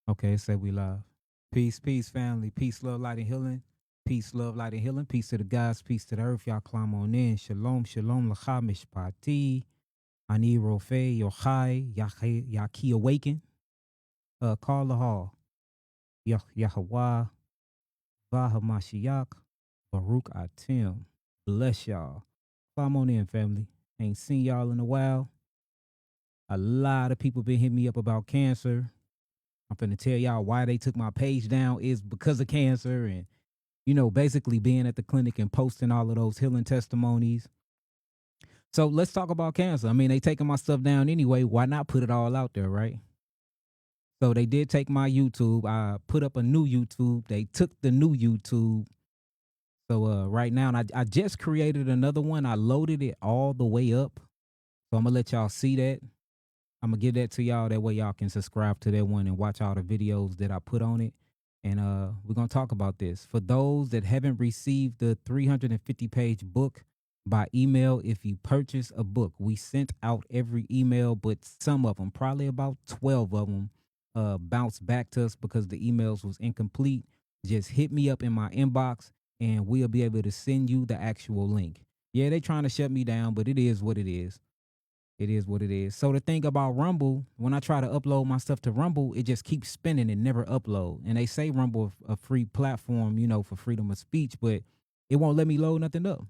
Okay, say we live. Peace, peace, family. Peace, love, light, and healing. Peace, love, light, and healing. Peace to the gods. Peace to the earth. Y'all climb on in. Shalom, shalom, lacha, mishpati. Ani rofe, yochai, yaki awaken. Call the hall. Yahweh, Vahamashiach, Baruch Atim. Bless y'all. Climb on in, family. Ain't seen y'all in a while. A lot of people been hitting me up about cancer. I'm finna tell y'all why they took my page down is because of cancer and basically being at the clinic and posting all of those healing testimonies. So let's talk about cancer. I mean, they taking my stuff down anyway. Why not put it all out there, right? So they did take my YouTube. I put up a new YouTube. They took the new YouTube. So right now, and I just created another one. I loaded it all the way up. So I'm gonna let y'all see that. I'm gonna give that to y'all. That way y'all can subscribe to that one and watch all the videos that I put on it. And we're gonna talk about this. For those that haven't received the 350 page book by email, if you purchase a book, we sent out every email, but some of them, probably about 12 of them, bounced back to us because the emails was incomplete. Just hit me up in my inbox and we'll be able to send you the actual link. Yeah, they trying to shut me down, but it is what it is. It is what it is. So the thing about Rumble, when I try to upload my stuff to Rumble, it just keeps spinning and never upload. And they say Rumble a free platform, for freedom of speech, but it won't let me load nothing up.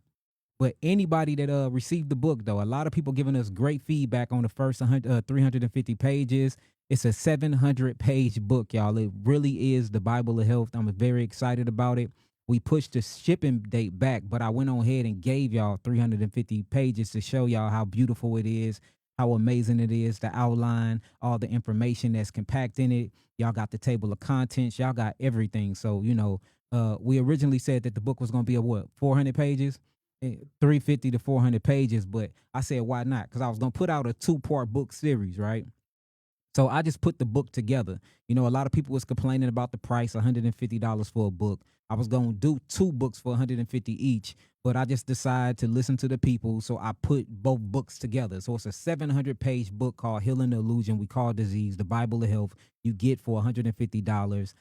But anybody that received the book, though, a lot of people giving us great feedback on the first 350 pages. It's a 700-page book, y'all. It really is the Bible of health. I'm very excited about it. We pushed the shipping date back, but I went on ahead and gave y'all 350 pages to show y'all how beautiful it is, how amazing it is, the outline, all the information that's compact in it. Y'all got the table of contents. Y'all got everything. So, we originally said that the book was going to be 400 pages? 350 to 400 pages, but I said, why not? Because I was going to put out a two-part book series, right? So I just put the book together. A lot of people was complaining about the price, $150 for a book. I was going to do two books for 150 each, but I just decided to listen to the people, so I put both books together. So it's a 700-page book called Healing the Illusion We Call Disease, the Bible of Health. You get for $150.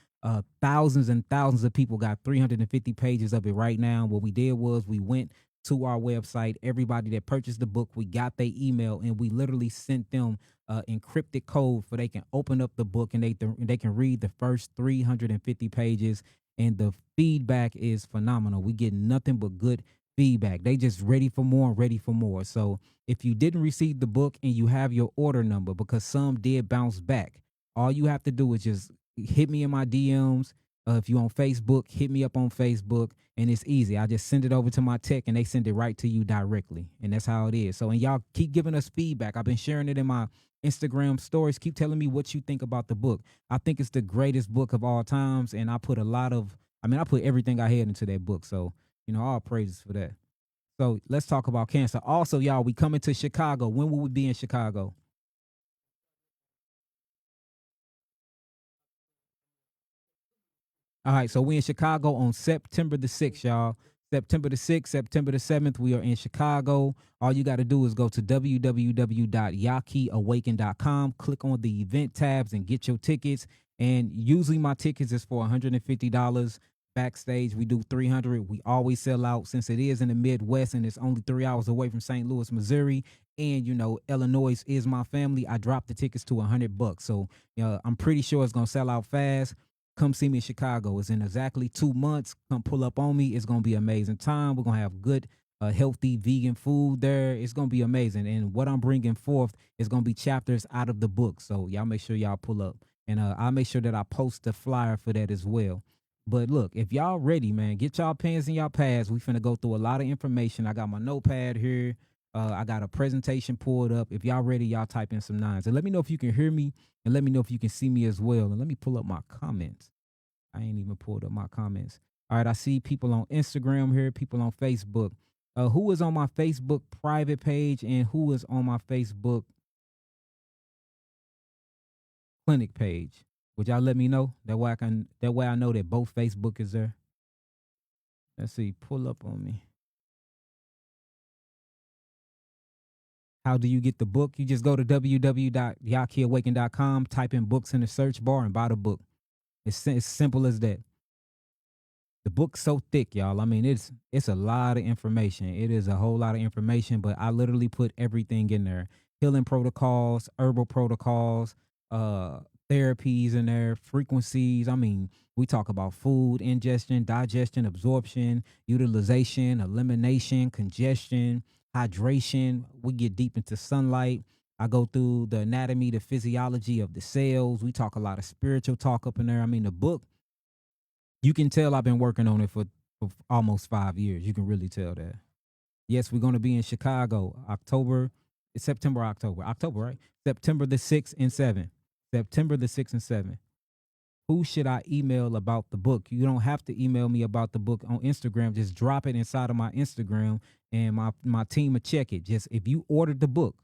Thousands and thousands of people got 350 pages of it right now. What we did was we went to our website. Everybody that purchased the book, we got their email, and we literally sent them encrypted code for they can open up the book and they can read the first 350 pages. And the feedback is phenomenal. We get nothing but good feedback. They just ready for more, ready for more. So if you didn't receive the book and you have your order number, because some did bounce back, all you have to do is just hit me in my DMs. If you on Facebook, hit me up on Facebook, and it's easy. I just send it over to my tech, and they send it right to you directly, and that's how it is. So, and y'all keep giving us feedback. I've been sharing it in my Instagram stories. Keep telling me what you think about the book. I think it's the greatest book of all times, and I put I put everything I had into that book. So, all praises for that. So let's talk about cancer. Also, y'all, we coming to Chicago. When will we be in Chicago? All right, so we in Chicago on September the 6th, y'all. September the 6th, September the 7th, we are in Chicago. All you got to do is go to www.yakiawaken.com, click on the event tabs and get your tickets. And usually my tickets is for $150. Backstage, we do 300. We always sell out since it is in the Midwest and it's only 3 hours away from St. Louis, Missouri. And Illinois is my family. I dropped the tickets to $100. So I'm pretty sure it's gonna sell out fast. Come see me in Chicago. It's in exactly 2 months. Come pull up on me. It's gonna be an amazing time. We're gonna have good, healthy vegan food there. It's gonna be amazing. And what I'm bringing forth is gonna be chapters out of the book. So y'all make sure y'all pull up, and I'll make sure that I post the flyer for that as well. But look, if y'all ready, man, get y'all pens and y'all pads. We finna go through a lot of information. I got my notepad here. I got a presentation pulled up. If y'all ready, y'all type in some nines. And let me know if you can hear me and let me know if you can see me as well. And let me pull up my comments. I ain't even pulled up my comments. All right, I see people on Instagram here, people on Facebook. Who is on my Facebook private page and who is on my Facebook clinic page? Would y'all let me know? That way I know that both Facebook is there. Let's see, pull up on me. How do you get the book? You just go to www.yakiawaken.com, type in books in the search bar, and buy the book. It's simple as that. The book's so thick, y'all. I mean, it's a lot of information. It is a whole lot of information, but I literally put everything in there. Healing protocols, herbal protocols, uh, therapies in there, frequencies. I mean, we talk about food, ingestion, digestion, absorption, utilization, elimination, congestion, hydration. We get deep into sunlight. I go through the anatomy, the physiology of the cells. We talk a lot of spiritual talk up in there. I mean, the book, you can tell I've been working on it for almost 5 years. You can really tell that. Yes, we're going to be in Chicago, October, it's September, October, right? September the 6th and 7th. September the 6th and 7th. Who should I email about the book? You don't have to email me about the book on Instagram. Just drop it inside of my Instagram and my team will check it. Just if you ordered the book,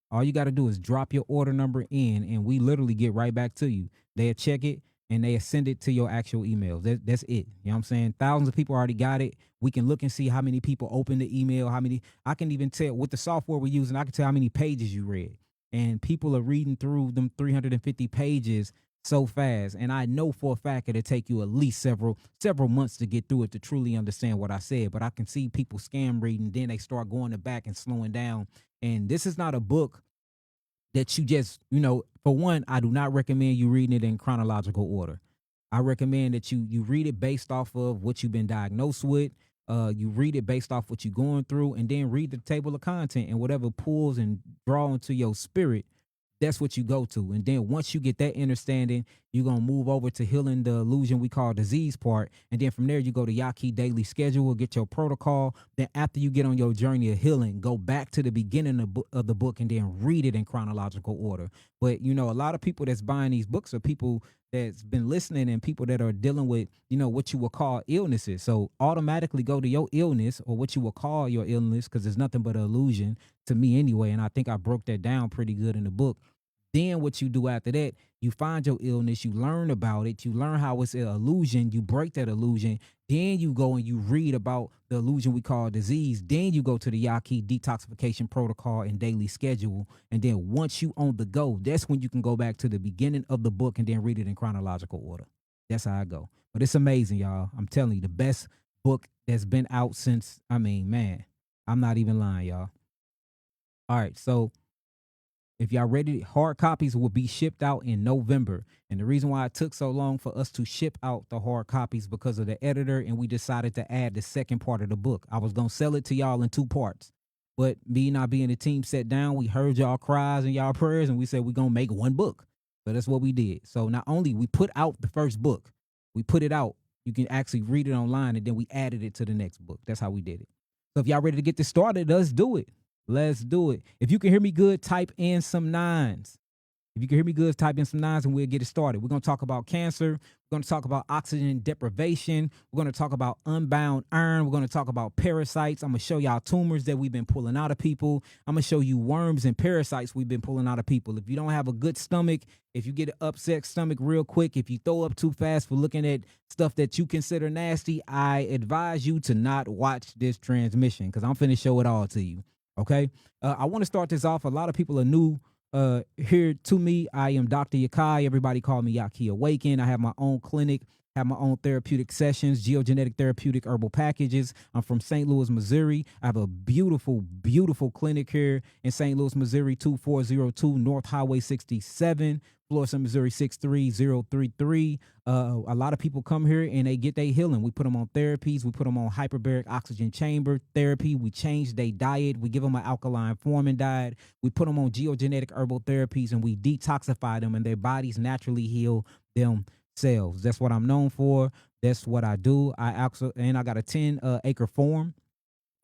all you got to do is drop your order number in, and we literally get right back to you. They'll check it and they send it to your actual email. That's it. You know what I'm saying? Thousands of people already got it. We can look and see how many people opened the email, how many. I can even tell with the software we're using, I can tell how many pages you read. And people are reading through them 350 pages so fast. And I know for a fact it'll take you at least several months to get through it to truly understand what I said. But I can see people scam reading, then they start going to back and slowing down. And this is not a book that you just, for one, I do not recommend you reading it in chronological order. I recommend that you read it based off of what you've been diagnosed with. You read it based off what you're going through, and then read the table of content, and whatever pulls and draw into your spirit, that's what you go to. And then once you get that understanding, you're going to move over to healing the illusion we call disease part. And then from there, you go to Yaki daily schedule, get your protocol. Then after you get on your journey of healing, go back to the beginning of the book and then read it in chronological order. But, a lot of people that's buying these books are people that's been listening and people that are dealing with, what you will call illnesses. So automatically go to your illness or what you will call your illness, because it's nothing but an illusion to me anyway. And I think I broke that down pretty good in the book. Then what you do after that, you find your illness, you learn about it, you learn how it's an illusion, you break that illusion. Then you go and you read about the illusion we call disease. Then you go to the Yaki detoxification protocol and daily schedule. And then once you on the go, that's when you can go back to the beginning of the book and then read it in chronological order. That's how I go. But it's amazing, y'all. I'm telling you, the best book that's been out since, man, I'm not even lying, y'all. All right, so if y'all ready, hard copies will be shipped out in November. And the reason why it took so long for us to ship out the hard copies because of the editor, and we decided to add the second part of the book. I was going to sell it to y'all in 2 parts. But me not being the team sat down, we heard y'all cries and y'all prayers, and we said we're going to make 1 book. So that's what we did. So not only we put out the first book, we put it out. You can actually read it online, and then we added it to the next book. That's how we did it. So if y'all ready to get this started, let's do it. Let's do it. If you can hear me good, type in some 9s. If you can hear me good, type in some 9s and we'll get it started. We're going to talk about cancer. We're going to talk about oxygen deprivation. We're going to talk about unbound iron. We're going to talk about parasites. I'm going to show y'all tumors that we've been pulling out of people. I'm going to show you worms and parasites we've been pulling out of people. If you don't have a good stomach, if you get an upset stomach real quick, if you throw up too fast for looking at stuff that you consider nasty, I advise you to not watch this transmission because I'm finna show it all to you. Okay, I want to start this off. A lot of people are new here to me. I am Dr. Yakai. Everybody call me Yaki Awaken. I have my own clinic, have my own therapeutic sessions, geogenetic therapeutic herbal packages. I'm from St. Louis, Missouri. I have a beautiful, beautiful clinic here in St. Louis, Missouri, 2402 North Highway 67. Florissant, Missouri 63033. A lot of people come here and they get their healing. We put them on therapies. We put them on hyperbaric oxygen chamber therapy. We change their diet. We give them an alkaline forming diet. We put them on geogenetic herbal therapies and we detoxify them and their bodies naturally heal themselves. That's what I'm known for. That's what I do. I got a 10-acre farm.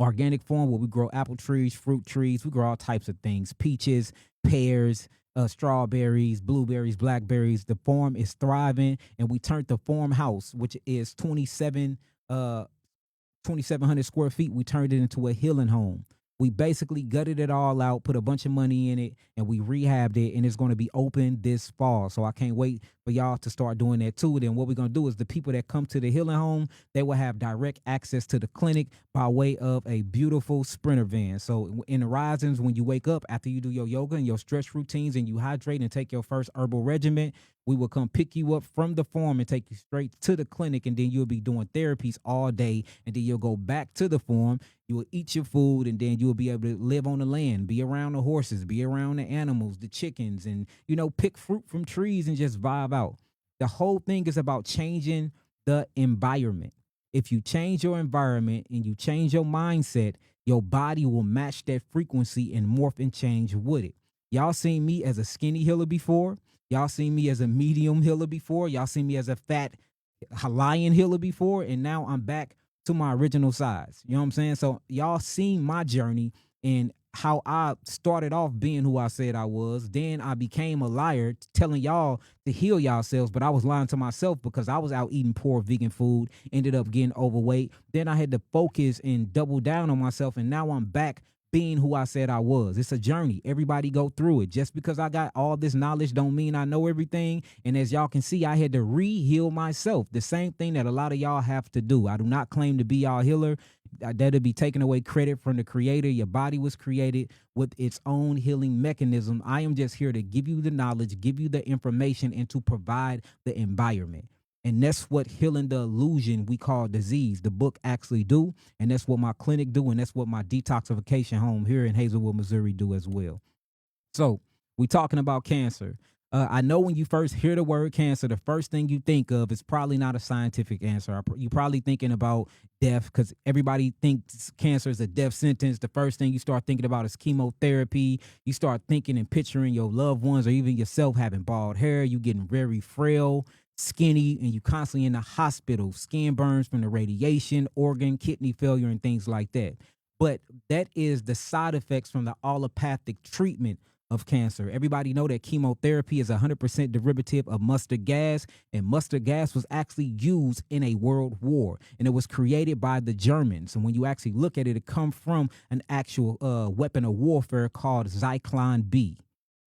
Organic farm where we grow apple trees, fruit trees. We grow all types of things, peaches, pears, strawberries, blueberries, blackberries. The farm is thriving, and we turned the farmhouse, which is 2,700 square feet. We turned it into a healing home. We basically gutted it all out, put a bunch of money in it, and we rehabbed it, and it's going to be open this fall. So I can't wait for y'all to start doing that too. Then what we're gonna do is the people that come to the healing home, they will have direct access to the clinic by way of a beautiful Sprinter van. So in the risings, when you wake up after you do your yoga and your stretch routines and you hydrate and take your first herbal regimen, we will come pick you up from the farm and take you straight to the clinic, and then you'll be doing therapies all day, and then you'll go back to the farm. You will eat your food, and then you'll be able to live on the land, be around the horses, be around the animals, the chickens, and pick fruit from trees and just vibe out. The whole thing is about changing the environment. If you change your environment and you change your mindset, your body will match that frequency and morph and change with it. Y'all seen me as a skinny healer before. Y'all seen me as a medium healer before. Y'all seen me as a fat lion healer before. And now I'm back to my original size. You know what I'm saying? So y'all seen my journey and how I started off being who I said I was. Then I became a liar telling y'all to heal yourselves, but I was lying to myself because I was out eating poor vegan food, ended up getting overweight. Then I had to focus and double down on myself, and now I'm back being who I said I was. It's a journey. Everybody go through it. Just because I got all this knowledge don't mean I know everything. And as y'all can see, I had to re-heal myself. The same thing that a lot of y'all have to do. I do not claim to be y'all healer. That'll be taking away credit from the creator. Your body was created with its own healing mechanism. I am just here to give you the knowledge, give you the information, and to provide the environment. And that's what Healing the Illusion we call disease, the book actually do. And that's what my clinic do. And that's what my detoxification home here in Hazelwood, Missouri do as well. So we talking about cancer. I know when you first hear the word cancer, the first thing you think of is probably not a scientific answer. You're probably thinking about death because everybody thinks cancer is a death sentence. The first thing you start thinking about is chemotherapy. You start thinking and picturing your loved ones or even yourself having bald hair. You getting very frail, skinny, and you constantly in the hospital, skin burns from the radiation, organ, kidney failure, and things like that. But that is the side effects from the allopathic treatment of cancer. Everybody know that chemotherapy is 100% derivative of mustard gas, and mustard gas was actually used in a world war, and it was created by the Germans. And when you actually look at it, it comes from an actual weapon of warfare called Zyklon B.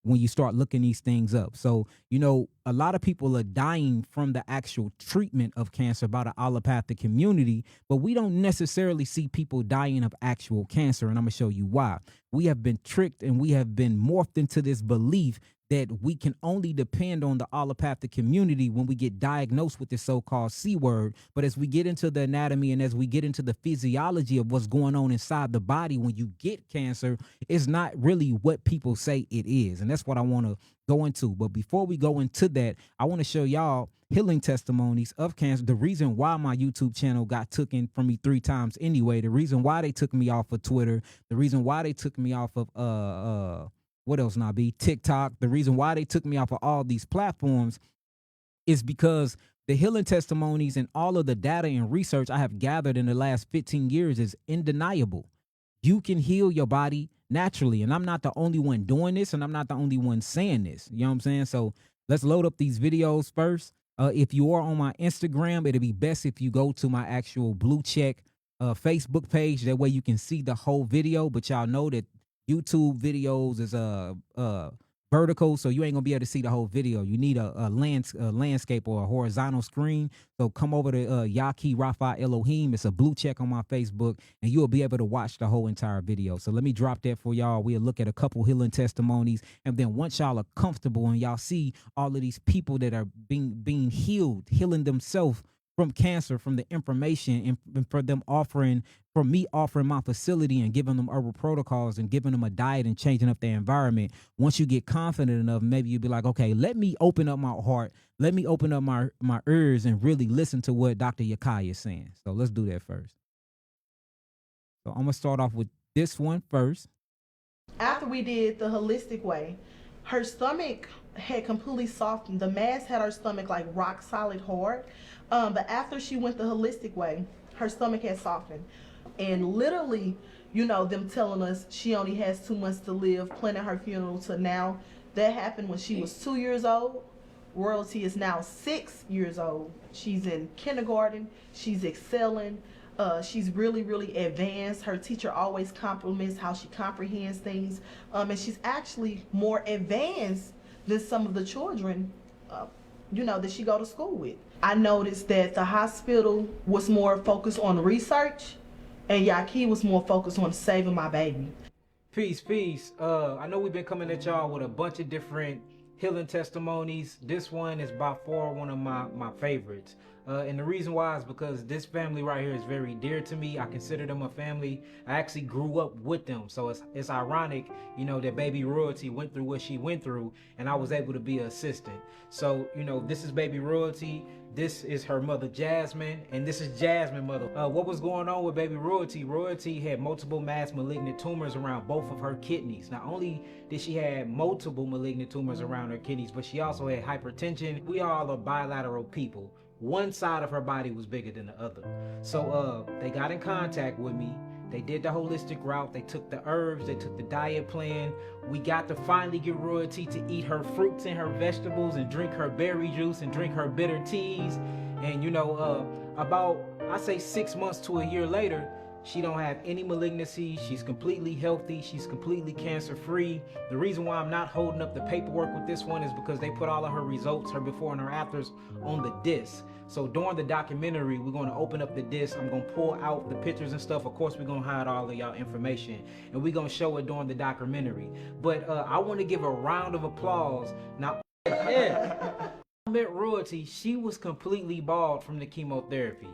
When you start looking these things up. So, a lot of people are dying from the actual treatment of cancer by the allopathic community, but we don't necessarily see people dying of actual cancer. And I'm going to show you why. We have been tricked and we have been morphed into this belief that we can only depend on the allopathic community when we get diagnosed with the so-called C word. But as we get into the anatomy and as we get into the physiology of what's going on inside the body when you get cancer, it's not really what people say it is. And that's what I want to go into. But before we go into that, I want to show y'all healing testimonies of cancer. The reason why my YouTube channel got taken from me 3 times anyway, the reason why they took me off of Twitter, the reason why they took me off of what else not be TikTok. The reason why they took me off of all these platforms is because the healing testimonies and all of the data and research I have gathered in the last 15 years is undeniable. You can heal your body naturally. And I'm not the only one doing this, and I'm not the only one saying this. You know what I'm saying? So let's load up these videos first. If you are on my Instagram, it'll be best if you go to my actual blue check Facebook page. That way you can see the whole video. But y'all know that YouTube videos is vertical, so you ain't gonna be able to see the whole video. You need a landscape or a horizontal screen. So come over to Yaki Rafa Elohim. It's a blue check on my Facebook, and you'll be able to watch the whole entire video. So let me drop that for y'all. We'll look at a couple healing testimonies, and then once y'all are comfortable and y'all see all of these people that are being healed, healing themselves from cancer, from the information, and for them offering, for me offering my facility and giving them herbal protocols and giving them a diet and changing up their environment. Once you get confident enough, maybe you'll be like, okay, let me open up my heart. Let me open up my ears and really listen to what Dr. Yakai is saying. So let's do that first. So I'm going to start off with this one first. After we did the holistic way, her stomach had completely softened. The mask had her stomach like rock solid hard. But after she went the holistic way, her stomach had softened. And literally, them telling us she only has 2 months to live, planning her funeral to now. That happened when she was 2 years old. Royalty is now 6 years old. She's in kindergarten. She's excelling. She's really, really advanced. Her teacher always compliments how she comprehends things. And she's actually more advanced than some of the children that she go to school with. I noticed that the hospital was more focused on research and Yaki was more focused on saving my baby. Peace, peace. I know we've been coming at y'all with a bunch of different healing testimonies. This one is by far one of my favorites. And the reason why is because this family right here is very dear to me. I consider them a family. I actually grew up with them. So it's ironic, that Baby Royalty went through what she went through and I was able to be an assistant. So, this is Baby Royalty. This is her mother, Jasmine, and this is Jasmine mother. What was going on with Baby Royalty? Royalty had multiple mass malignant tumors around both of her kidneys. Not only did she have multiple malignant tumors around her kidneys, but she also had hypertension. We all are bilateral people. One side of her body was bigger than the other. So they got in contact with me. They did the holistic route. They took the herbs. They took the diet plan. We got to finally get Royalty to eat her fruits and her vegetables and drink her berry juice and drink her bitter teas. And about, I say 6 months to a year later, she don't have any malignancy. She's completely healthy. She's completely cancer free. The reason why I'm not holding up the paperwork with this one is because they put all of her results, her before and her afters, on the disc. So during the documentary, we're going to open up the disc. I'm going to pull out the pictures and stuff. Of course, we're going to hide all of y'all information and we're going to show it during the documentary. But I want to give a round of applause. Now, yeah, I met Royalty. She was completely bald from the chemotherapy.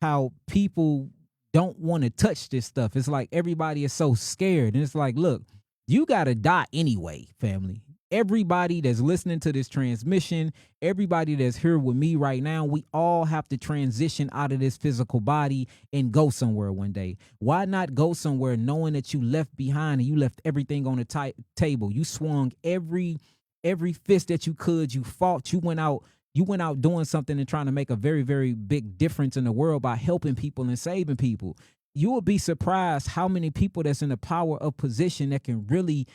How people don't want to touch this stuff. It's like everybody is so scared. And it's like, look, you got to die anyway, family. Everybody that's listening to this transmission, everybody that's here with me right now, we all have to transition out of this physical body and go somewhere one day. Why not go somewhere knowing that you left behind and you left everything on the table? You swung every fist that you could. You fought. You went out doing something and trying to make a very, very big difference in the world by helping people and saving people. You will be surprised how many people that's in the power of position that can really,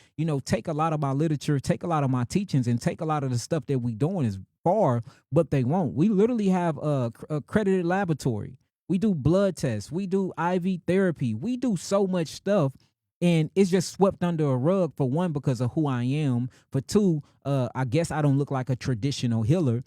take a lot of my literature, take a lot of my teachings, and take a lot of the stuff that we doing is far, but they won't. We literally have a accredited laboratory. We do blood tests. We do IV therapy. We do so much stuff. And it's just swept under a rug, for one, because of who I am. For two, I guess I don't look like a traditional healer.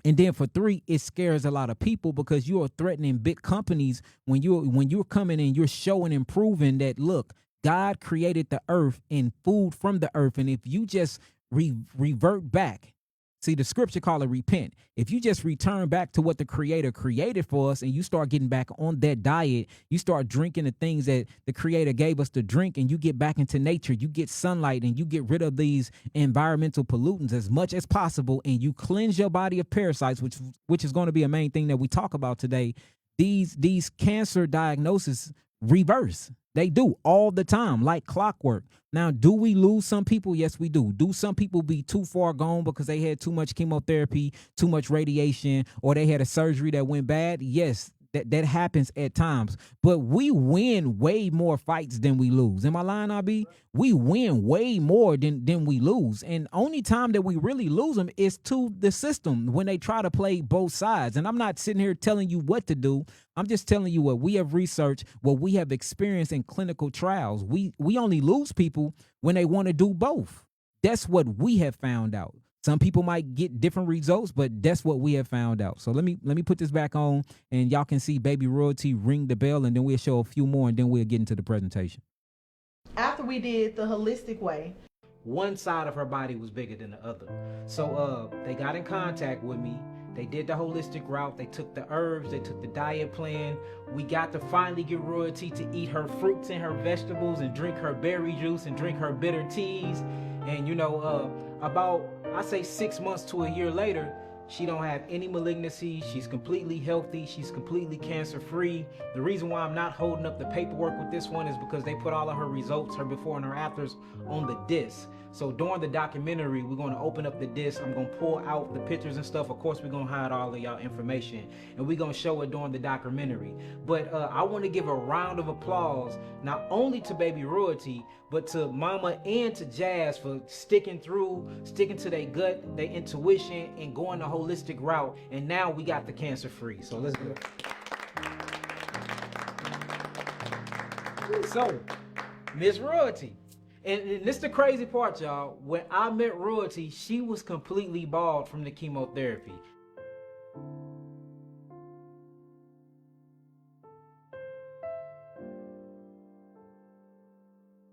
And then for three, it scares a lot of people because you are threatening big companies when you're coming and you're showing and proving that, look, God created the earth and food from the earth. And if you just revert back, see, the scripture call it repent. If you just return back to what the creator created for us and you start getting back on that diet, you start drinking the things that the creator gave us to drink, and you get back into nature, you get sunlight, and you get rid of these environmental pollutants as much as possible, and you cleanse your body of parasites, which is going to be a main thing that we talk about today. These cancer diagnoses reverse. They do all the time, like clockwork. Now, do we lose some people? Yes, we do. Do some people be too far gone because they had too much chemotherapy, too much radiation, or they had a surgery that went bad? Yes, that happens at times. But we win way more fights than we lose. Am I lying, IB? We win way more than we lose. And only time that we really lose them is to the system when they try to play both sides. And I'm not sitting here telling you what to do. I'm just telling you what we have researched, what we have experienced in clinical trials. We only lose people when they want to do both. That's what we have found out. Some people might get different results, but that's what we have found out. So let me put this back on, and y'all can see Baby Royalty ring the bell, and then we'll show a few more, and then we'll get into the presentation. After we did the holistic way, one side of her body was bigger than the other. So they got in contact with me. They did the holistic route. They took the herbs. They took the diet plan. We got to finally get Royalty to eat her fruits and her vegetables and drink her berry juice and drink her bitter teas. And about, I say 6 months to a year later, she don't have any malignancy. She's completely healthy. She's completely cancer-free. The reason why I'm not holding up the paperwork with this one is because they put all of her results, her before and her afters, on the disc. So during the documentary, we're going to open up the disc. I'm going to pull out the pictures and stuff. Of course, we're going to hide all of y'all information, and we're going to show it during the documentary. But I want to give a round of applause, not only to Baby Royalty, but to Mama and to Jazz for sticking to their gut, their intuition, and going the holistic route. And now we got the cancer-free. So let's go. So, Miss Royalty. And this the crazy part, y'all. When I met Royalty, she was completely bald from the chemotherapy.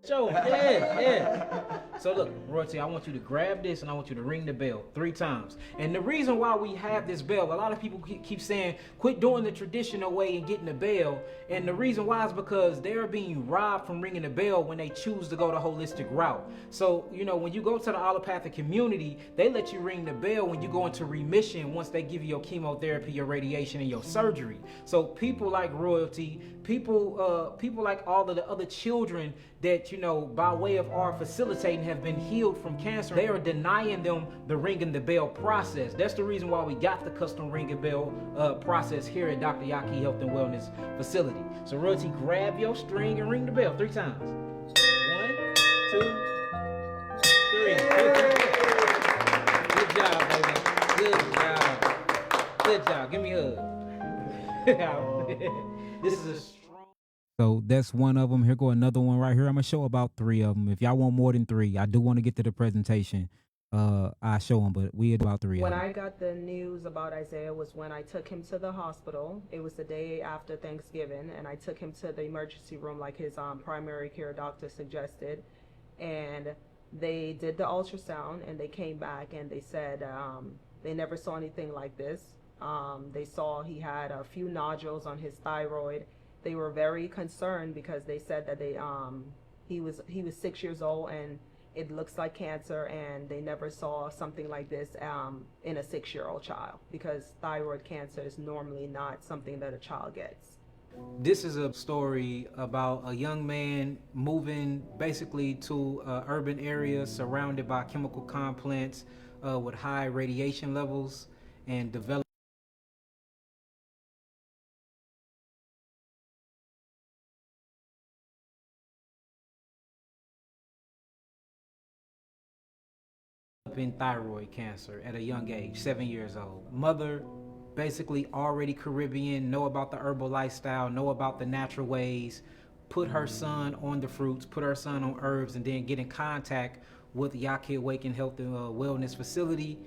Joe, yeah. So look, Royalty, I want you to grab this and I want you to ring the bell 3 times. And the reason why we have this bell, a lot of people keep saying, quit doing the traditional way and getting the bell. And the reason why is because they're being robbed from ringing the bell when they choose to go the holistic route. So, when you go to the allopathic community, they let you ring the bell when you go into remission once they give you your chemotherapy, your radiation, and your surgery. So people like Royalty, people like all of the other children that, by way of our facilitating have been healed from cancer, they are denying them the ringing the bell process. That's the reason why we got the custom ringing bell process here at Dr. Yaki Health and Wellness Facility. So Royalty, grab your string and ring the bell 3 times. 1, 2, 3. Good job, baby. Good job. Give me a hug. This is a So that's one of them. Here go another one right here. I'm gonna show about 3 of them. If y'all want more than 3, I do want to get to the presentation. I show them, but we had about 3 When of them. I got the news about Isaiah was when I took him to the hospital. It was the day after Thanksgiving, and I took him to the emergency room like his primary care doctor suggested. And they did the ultrasound, and they came back and they said they never saw anything like this. They saw he had a few nodules on his thyroid. They were very concerned because they said that he was 6 years old and it looks like cancer, and they never saw something like this in a 6-year-old child, because thyroid cancer is normally not something that a child gets. This is a story about a young man moving basically to an urban area surrounded by chemical complex with high radiation levels and developing thyroid cancer at a young age, 7 years old. Mother, basically already Caribbean, know about the herbal lifestyle, know about the natural ways, put her son on the fruits, put her son on herbs, and then get in contact with Yaki Awaken Health and Wellness Facility.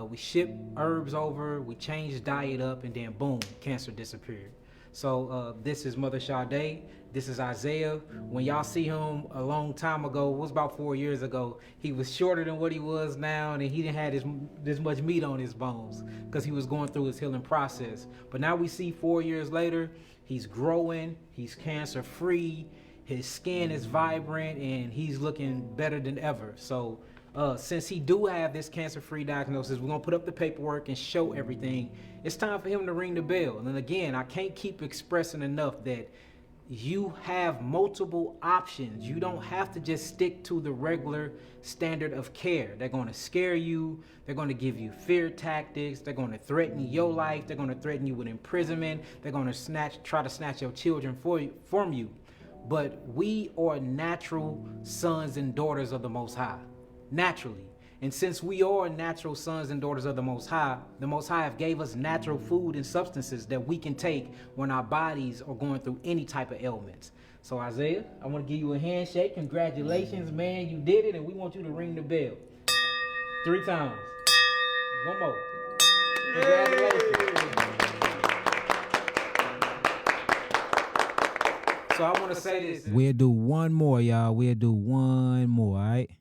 We ship herbs over, we changed diet up, and then boom, cancer disappeared. So this is Mother Sade. This is Isaiah. When y'all see him a long time ago, it was about 4 years ago, he was shorter than what he was now, and he didn't have this much meat on his bones because he was going through his healing process. But now we see 4 years later, he's growing, he's cancer-free, his skin is vibrant, and he's looking better than ever. So since he do have this cancer-free diagnosis, we're gonna put up the paperwork and show everything. It's time for him to ring the bell. And again, I can't keep expressing enough that you have multiple options. You don't have to just stick to the regular standard of care. They're gonna scare you. They're gonna give you fear tactics. They're gonna threaten your life. They're gonna threaten you with imprisonment. They're gonna try to snatch your children from you. But we are natural sons and daughters of the Most High. Naturally. And since we are natural sons and daughters of the Most High have gave us natural food and substances that we can take when our bodies are going through any type of ailments. So Isaiah, I want to give you a handshake. Congratulations, man, you did it, and we want you to ring the bell 3 times. One more. Congratulations. So I want to say this. We'll do one more, y'all. We'll do one more, all right?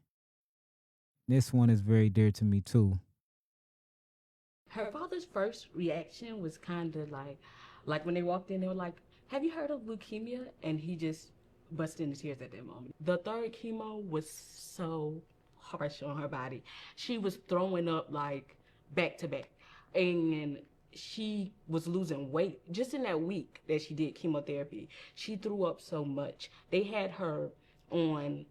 This one is very dear to me too. Her father's first reaction was kind of like when they walked in, they were like, "Have you heard of leukemia?" And he just busted into tears at that moment. The third chemo was so harsh on her body. She was throwing up like back to back, and she was losing weight just in that week that she did chemotherapy. She threw up so much. They had her on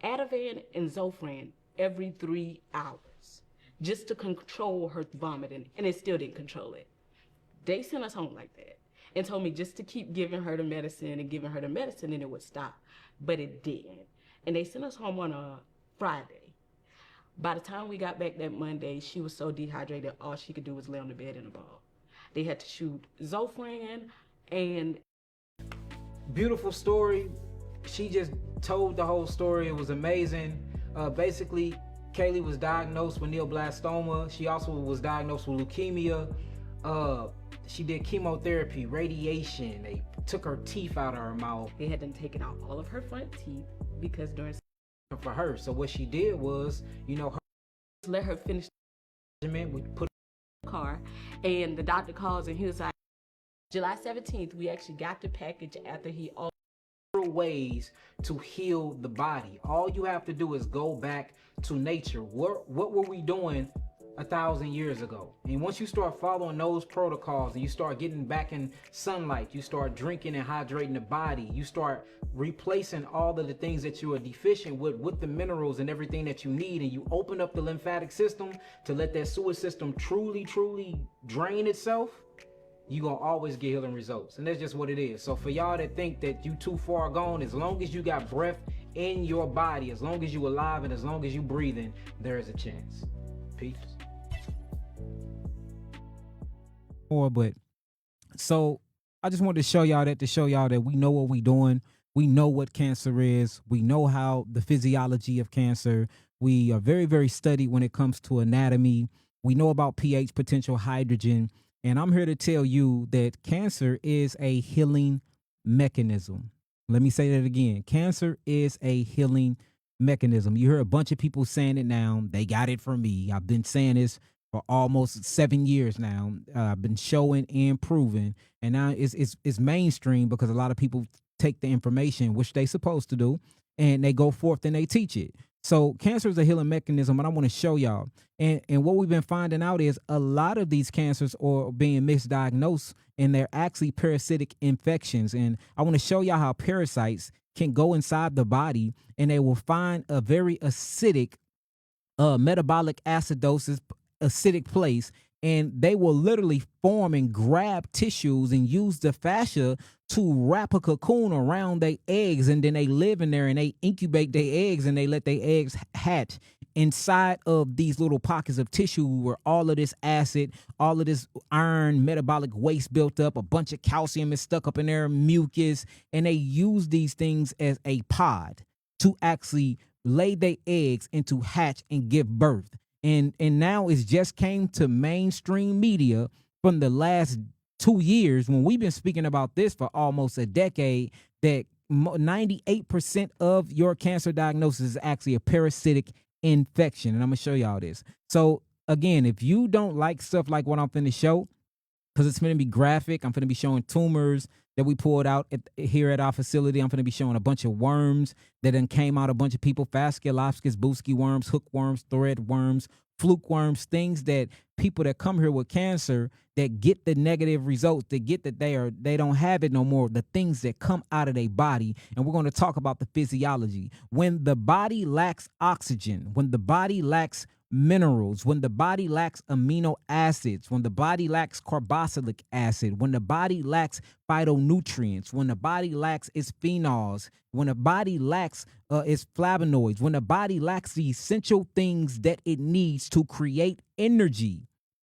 Ativan and Zofran every 3 hours just to control her vomiting, and it still didn't control it. They sent us home like that and told me just to keep giving her the medicine and giving her the medicine and it would stop, but it didn't. And they sent us home on a Friday. By the time we got back that Monday, she was so dehydrated, all she could do was lay on the bed in a ball. They had to shoot Zofran, and Beautiful story. She just told the whole story. It was amazing. Basically, Kaylee was diagnosed with neoblastoma. She also was diagnosed with leukemia. She did chemotherapy, radiation. They took her teeth out of her mouth they had them taken out all of her front teeth because during for her. So what she did was, her let her finish regimen, we put the car, and the doctor calls and he was like, July 17th, we actually got the package after he ways to heal the body. All you have to do is go back to nature. What were we doing 1,000 years ago? And once you start following those protocols and you start getting back in sunlight, you start drinking and hydrating the body, you start replacing all of the things that you are deficient with the minerals and everything that you need, and you open up the lymphatic system to let that sewer system truly drain itself, you're gonna always get healing results. And that's just what it is. So for y'all that think that you too far gone, as long as you got breath in your body, as long as you alive and as long as you breathing, there is a chance. Peace. But so I just wanted to show y'all that we know what we doing. We know what cancer is. We know how the physiology of cancer. We are very, very studied when it comes to anatomy. We know about pH, potential hydrogen. And I'm here to tell you that cancer is a healing mechanism. Let me say that again. Cancer is a healing mechanism. You hear a bunch of people saying it now. They got it from me. I've been saying this for almost 7 years now. I've been showing and proving. And now it's mainstream because a lot of people take the information, which they supposed to do, and they go forth and they teach it. So cancer is a healing mechanism, and I want to show y'all. And what we've been finding out is a lot of these cancers are being misdiagnosed, and they're actually parasitic infections. And I want to show y'all how parasites can go inside the body, and they will find a very acidic, metabolic acidosis, acidic place, and they will literally form and grab tissues and use the fascia to wrap a cocoon around their eggs, and then they live in there and they incubate their eggs and they let their eggs hatch inside of these little pockets of tissue where all of this acid, all of this iron, metabolic waste built up, a bunch of calcium is stuck up in there, mucus, and they use these things as a pod to actually lay their eggs and to hatch and give birth. And now it's just came to mainstream media from the last 2 years, when we've been speaking about this for almost a decade, that 98% of your cancer diagnosis is actually a parasitic infection. And I'm gonna show y'all this. So again, if you don't like stuff like what I'm finna show, because it's going to be graphic. I'm going to be showing tumors that we pulled out here at our facility. I'm going to be showing a bunch of worms that then came out, a bunch of people, Phascolopsis, Booski worms, hookworms, thread worms, fluke worms, things that people that come here with cancer that get the negative results, that get that they don't have it no more, the things that come out of their body. And we're going to talk about the physiology. When the body lacks oxygen, when the body lacks minerals, when the body lacks amino acids, when the body lacks carboxylic acid, when the body lacks phytonutrients, when the body lacks its phenols, when the body lacks its flavonoids, when the body lacks the essential things that it needs to create energy,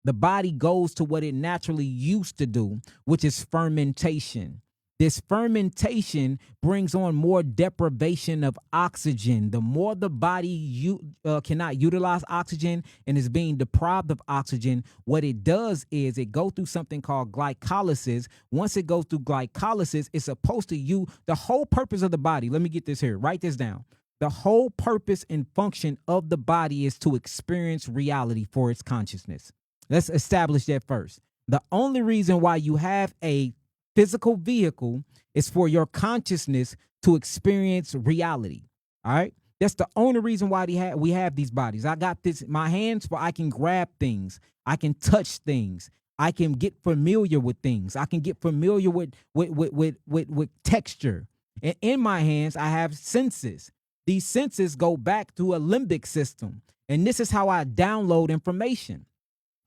the body goes to what it naturally used to do, which is fermentation. This fermentation brings on more deprivation of oxygen. The more the body cannot utilize oxygen and is being deprived of oxygen, what it does is it goes through something called glycolysis. Once it goes through glycolysis, it's supposed to use the whole purpose of the body. Let me get this here. Write this down. The whole purpose and function of the body is to experience reality for its consciousness. Let's establish that first. The only reason why you have a physical vehicle is for your consciousness to experience reality. All right. That's the only reason why we have these bodies. I got this, my hands, where I can grab things. I can touch things. I can get familiar with things. I can get familiar with texture. And in my hands, I have senses. These senses go back to a limbic system. And this is how I download information.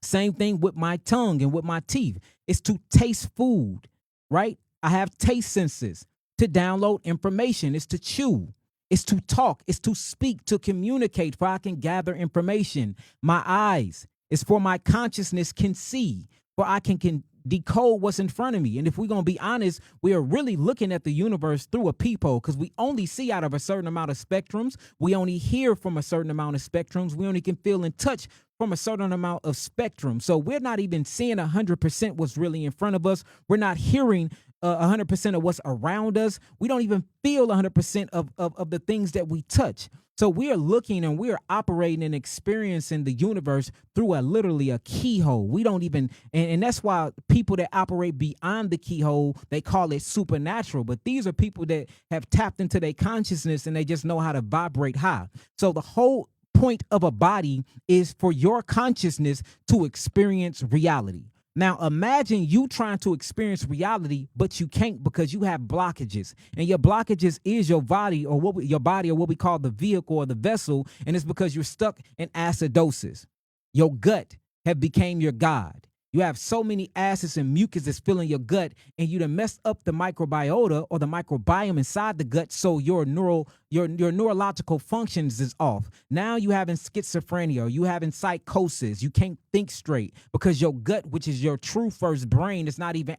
Same thing with my tongue and with my teeth. It's to taste food, right? I have taste senses to download information. It's to chew. It's to talk. It's to speak, to communicate, for I can gather information. My eyes is for my consciousness can see, for I can decode what's in front of me. And if we're going to be honest, we are really looking at the universe through a peephole, because we only see out of a certain amount of spectrums. We only hear from a certain amount of spectrums. We only can feel and touch from a certain amount of spectrum. So we're not even seeing 100% what's really in front of us. We're not hearing 100% of what's around us. We don't even feel 100% of the things that we touch. So we are looking and we are operating and experiencing the universe through literally a keyhole. We don't even, and that's why people that operate beyond the keyhole, they call it supernatural. But these are people that have tapped into their consciousness and they just know how to vibrate high. So the whole point of a body is for your consciousness to experience reality. Now, imagine you trying to experience reality, but you can't because you have blockages, and your blockages is your body or what we call the vehicle or the vessel. And it's because you're stuck in acidosis. Your gut have became your God. You have so many acids and mucus that's filling your gut, and you done messed up the microbiota or the microbiome inside the gut, so your neurological functions is off. Now you having schizophrenia, you having psychosis. You can't think straight because your gut, which is your true first brain, is not even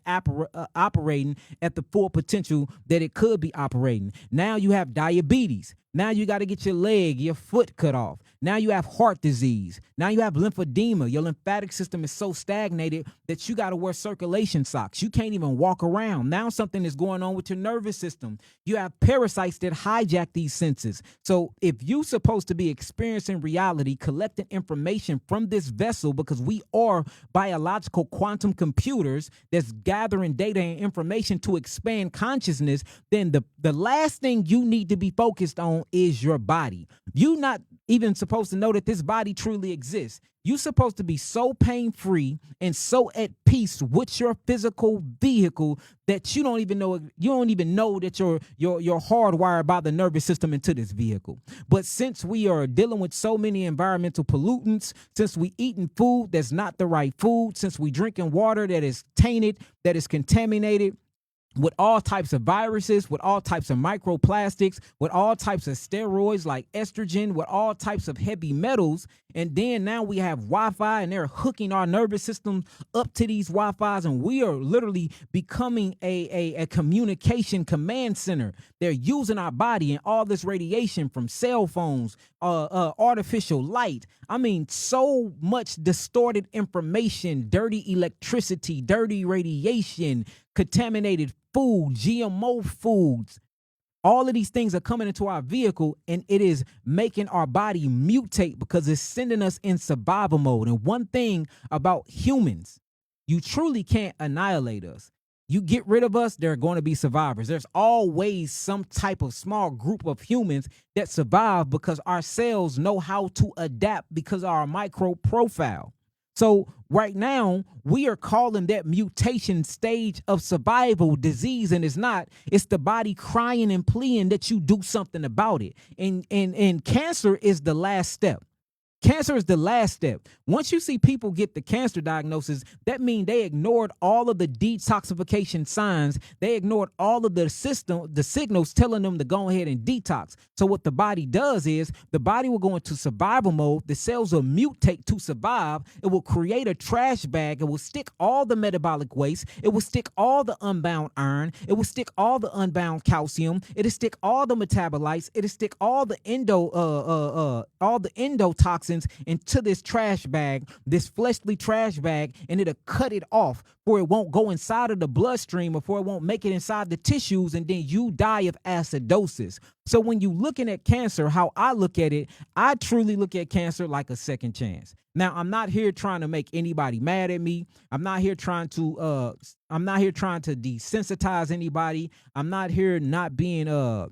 operating at the full potential that it could be operating. Now you have diabetes. Now you got to get your leg, your foot cut off. Now you have heart disease. Now you have lymphedema. Your lymphatic system is so stagnated that you got to wear circulation socks. You can't even walk around. Now something is going on with your nervous system. You have parasites that hijack these senses. So if you're supposed to be experiencing reality, collecting information from this vessel, because we are biological quantum computers that's gathering data and information to expand consciousness, then the last thing you need to be focused on is your body. You're not even supposed to know that this body truly exists. You're supposed to be so pain-free and so at peace with your physical vehicle that you don't even know that you're hardwired by the nervous system into this vehicle. But since we are dealing with so many environmental pollutants, since we eating food that's not the right food, since we drinking water that is tainted, that is contaminated with all types of viruses, with all types of microplastics, with all types of steroids like estrogen, with all types of heavy metals. And then now we have Wi-Fi, and they're hooking our nervous system up to these Wi-Fis, and we are literally becoming a communication command center. They're using our body and all this radiation from cell phones, artificial light. I mean, so much distorted information, dirty electricity, dirty radiation, contaminated food, GMO foods. All of these things are coming into our vehicle, and it is making our body mutate because it's sending us in survival mode. And one thing about humans, you truly can't annihilate us. You get rid of us, there are going to be survivors. There's always some type of small group of humans that survive because our cells know how to adapt because of our micro profile. So right now, we are calling that mutation stage of survival disease, and it's not. It's the body crying and pleading that you do something about it. And cancer is the last step. Cancer is the last step. Once you see people get the cancer diagnosis, that means they ignored all of the detoxification signs. They ignored all of the signals telling them to go ahead and detox. So what the body does is the body will go into survival mode. The cells will mutate to survive. It will create a trash bag. It will stick all the metabolic waste. It will stick all the unbound iron. It will stick all the unbound calcium. It'll stick all the metabolites. It'll stick all the endotoxins toxins into this trash bag, this fleshly trash bag, and it'll cut it off for it won't go inside of the bloodstream or for it won't make it inside the tissues, and then you die of acidosis. So when you looking at cancer, how I look at it, I truly look at cancer like a second chance. Now, I'm not here trying to make anybody mad at me. I'm not here trying to desensitize anybody. I'm not here not being I'm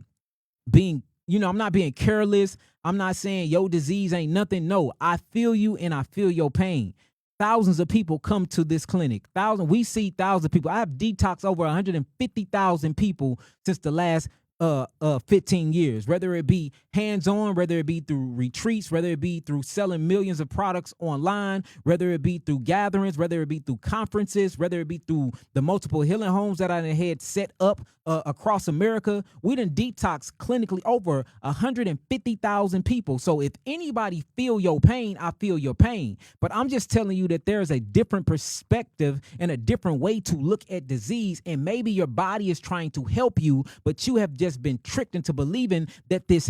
not being careless. I'm not saying your disease ain't nothing. No, I feel you and I feel your pain. Thousands of people come to this clinic. We see thousands of people. I have detoxed over 150,000 people since the last 15 years, whether it be hands-on, whether it be through retreats, whether it be through selling millions of products online, whether it be through gatherings, whether it be through conferences, whether it be through the multiple healing homes that I had set up across America. We done detox clinically over 150,000 people. So if anybody feel your pain, I feel your pain. But I'm just telling you that there's a different perspective and a different way to look at disease. And maybe your body is trying to help you, but you have just been tricked into believing that this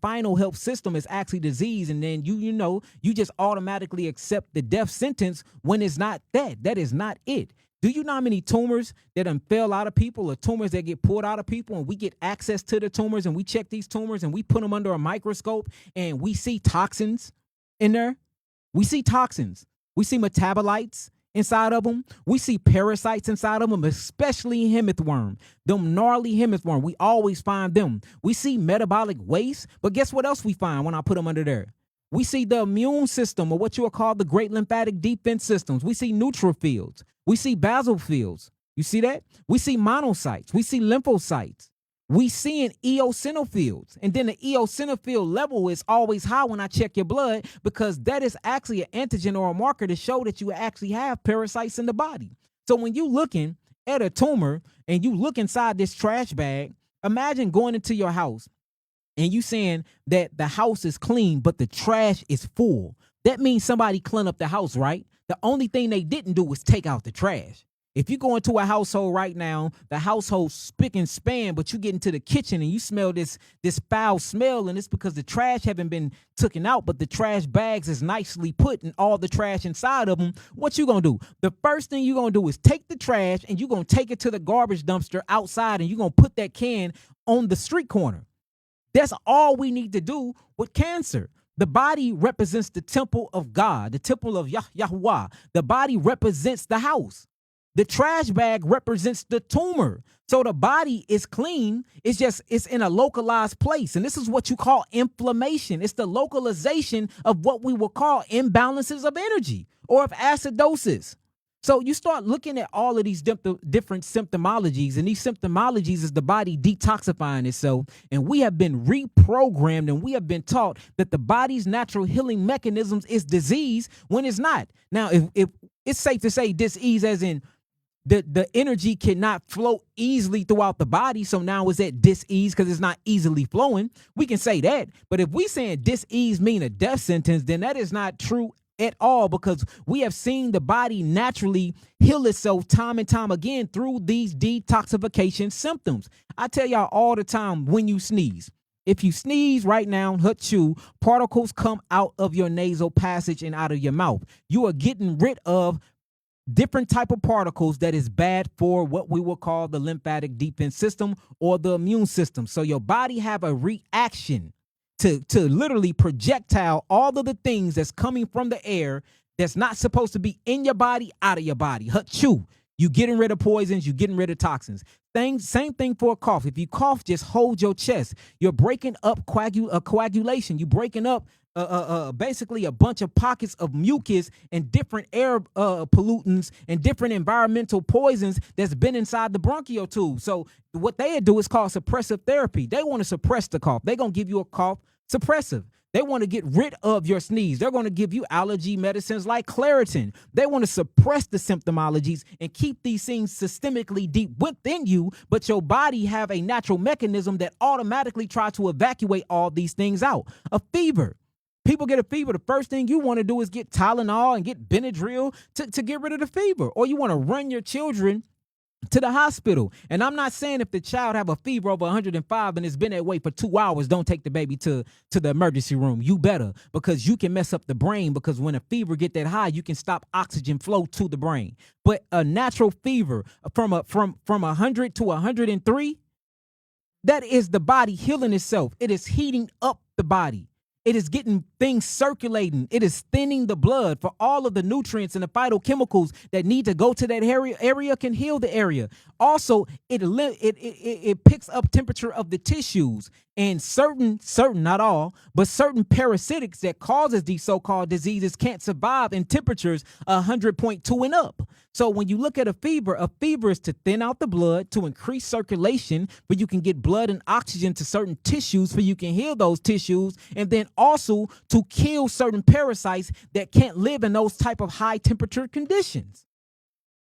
final health system is actually disease. And then you just automatically accept the death sentence when it's not that. That is not it. Do you know how many tumors that done fell out of people, or tumors that get pulled out of people, and we get access to the tumors and we check these tumors and we put them under a microscope and we see toxins in there? We see toxins. We see metabolites inside of them. We see parasites inside of them, especially hemithworm. Them gnarly hemithworm, we always find them. We see metabolic waste, but guess what else we find when I put them under there? We see the immune system, or what you will call the great lymphatic defense systems. We see neutrophils. We see basophils. You see that? We see monocytes. We see lymphocytes. We seeing eosinophils. And then the eosinophil level is always high when I check your blood, because that is actually an antigen or a marker to show that you actually have parasites in the body. So when you looking at a tumor and you look inside this trash bag, imagine going into your house and you saying that the house is clean, but the trash is full. That means somebody cleaned up the house, right? The only thing they didn't do was take out the trash. If you go into a household right now, the household spick and span, but you get into the kitchen and you smell this foul smell, and it's because the trash haven't been taken out, but the trash bags is nicely put and all the trash inside of them. What you gonna do? The first thing you're gonna do is take the trash and you're gonna take it to the garbage dumpster outside, and you're gonna put that can on the street corner. That's all we need to do with cancer. The body represents the temple of God, the temple of Yahuwah. The body represents the house. The trash bag represents the tumor. So the body is clean. It's in a localized place. And this is what you call inflammation. It's the localization of what we will call imbalances of energy or of acidosis. So you start looking at all of these different symptomologies, and these symptomologies is the body detoxifying itself. And we have been reprogrammed, and we have been taught that the body's natural healing mechanisms is disease when it's not. Now, if it's safe to say disease as in the energy cannot flow easily throughout the body, so now it's at dis-ease because it's not easily flowing. We can say that. But if we saying dis-ease mean a death sentence, then that is not true at all, because we have seen the body naturally heal itself time and time again through these detoxification symptoms. I tell y'all all the time, when you sneeze, if you sneeze right now, hachu, particles come out of your nasal passage and out of your mouth. You are getting rid of different type of particles that is bad for what we will call the lymphatic defense system or the immune system. So your body have a reaction to literally projectile all of the things that's coming from the air that's not supposed to be in your body out of your body. Hachu. You getting rid of poisons, you getting rid of toxins. Same thing for a cough. If you cough, just hold your chest. You're breaking up coagulation. You're breaking up basically a bunch of pockets of mucus and different air pollutants and different environmental poisons that's been inside the bronchial tube. So what they do is called suppressive therapy. They want to suppress the cough. They're going to give you a cough suppressive. They want to get rid of your sneeze. They're going to give you allergy medicines like Claritin. They want to suppress the symptomologies and keep these things systemically deep within you, but your body have a natural mechanism that automatically try to evacuate all these things out. A fever. People get a fever. The first thing you want to do is get Tylenol and get Benadryl to get rid of the fever. Or you want to run your children to the hospital. And I'm not saying if the child have a fever over 105 and it's been that way for 2 hours, don't take the baby to the emergency room. You better, because you can mess up the brain, because when a fever get that high, you can stop oxygen flow to the brain. But a natural fever from 100 to 103, that is the body healing itself. It is heating up the body. It is getting things circulating. It is thinning the blood for all of the nutrients and the phytochemicals that need to go to that area can heal the area. Also, it picks up temperature of the tissues, and certain, not all, but certain parasitics that causes these so-called diseases can't survive in temperatures 100.2 and up. So when you look at a fever is to thin out the blood, to increase circulation, but you can get blood and oxygen to certain tissues so you can heal those tissues, and then also to kill certain parasites that can't live in those type of high temperature conditions.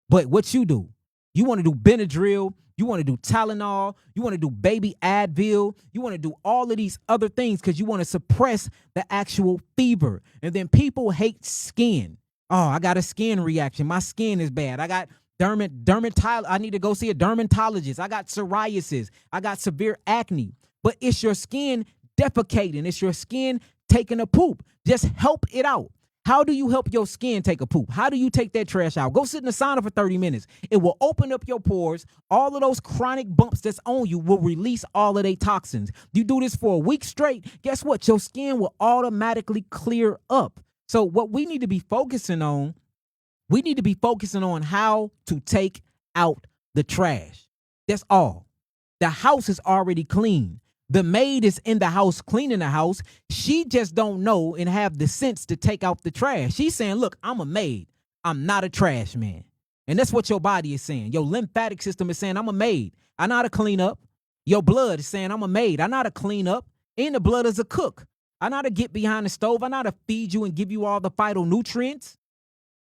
But what you do, you want to do Benadryl, you want to do Tylenol, you want to do baby Advil, you want to do all of these other things because you want to suppress the actual fever. And then people hate skin. Oh, I got a skin reaction. My skin is bad. I got dermatologist. I need to go see a dermatologist. I got psoriasis. I got severe acne. But it's your skin defecating. It's your skin taking a poop. Just help it out. How do you help your skin take a poop? How do you take that trash out? Go sit in the sauna for 30 minutes. It will open up your pores. All of those chronic bumps that's on you will release all of their toxins. You do this for a week straight, guess what? Your skin will automatically clear up. So what we need to be focusing on, how to take out the trash. That's all. The house is already clean. The maid is in the house cleaning the house. She just don't know and have the sense to take out the trash. She's saying, look, I'm a maid. I'm not a trash man. And that's what your body is saying. Your lymphatic system is saying, I'm a maid. I know how to clean up. Your blood is saying, I'm a maid. I know how to clean up. And the blood is a cook. I know how to get behind the stove. I know how to feed you and give you all the phytonutrients.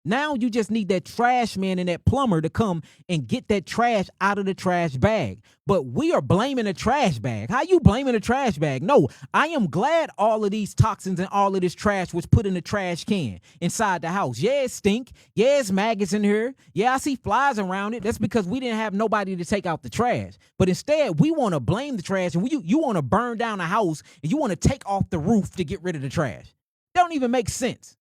Now you just need that trash man and that plumber to come and get that trash out of the trash bag. But we are blaming the trash bag. How you blaming the trash bag? No, I am glad all of these toxins and all of this trash was put in the trash can inside the house. Yeah, it stink. Yeah, it's maggots in here. Yeah, I see flies around it. That's because we didn't have nobody to take out the trash. But instead, we want to blame the trash, and you want to burn down a house, and you want to take off the roof to get rid of the trash. Don't even make sense.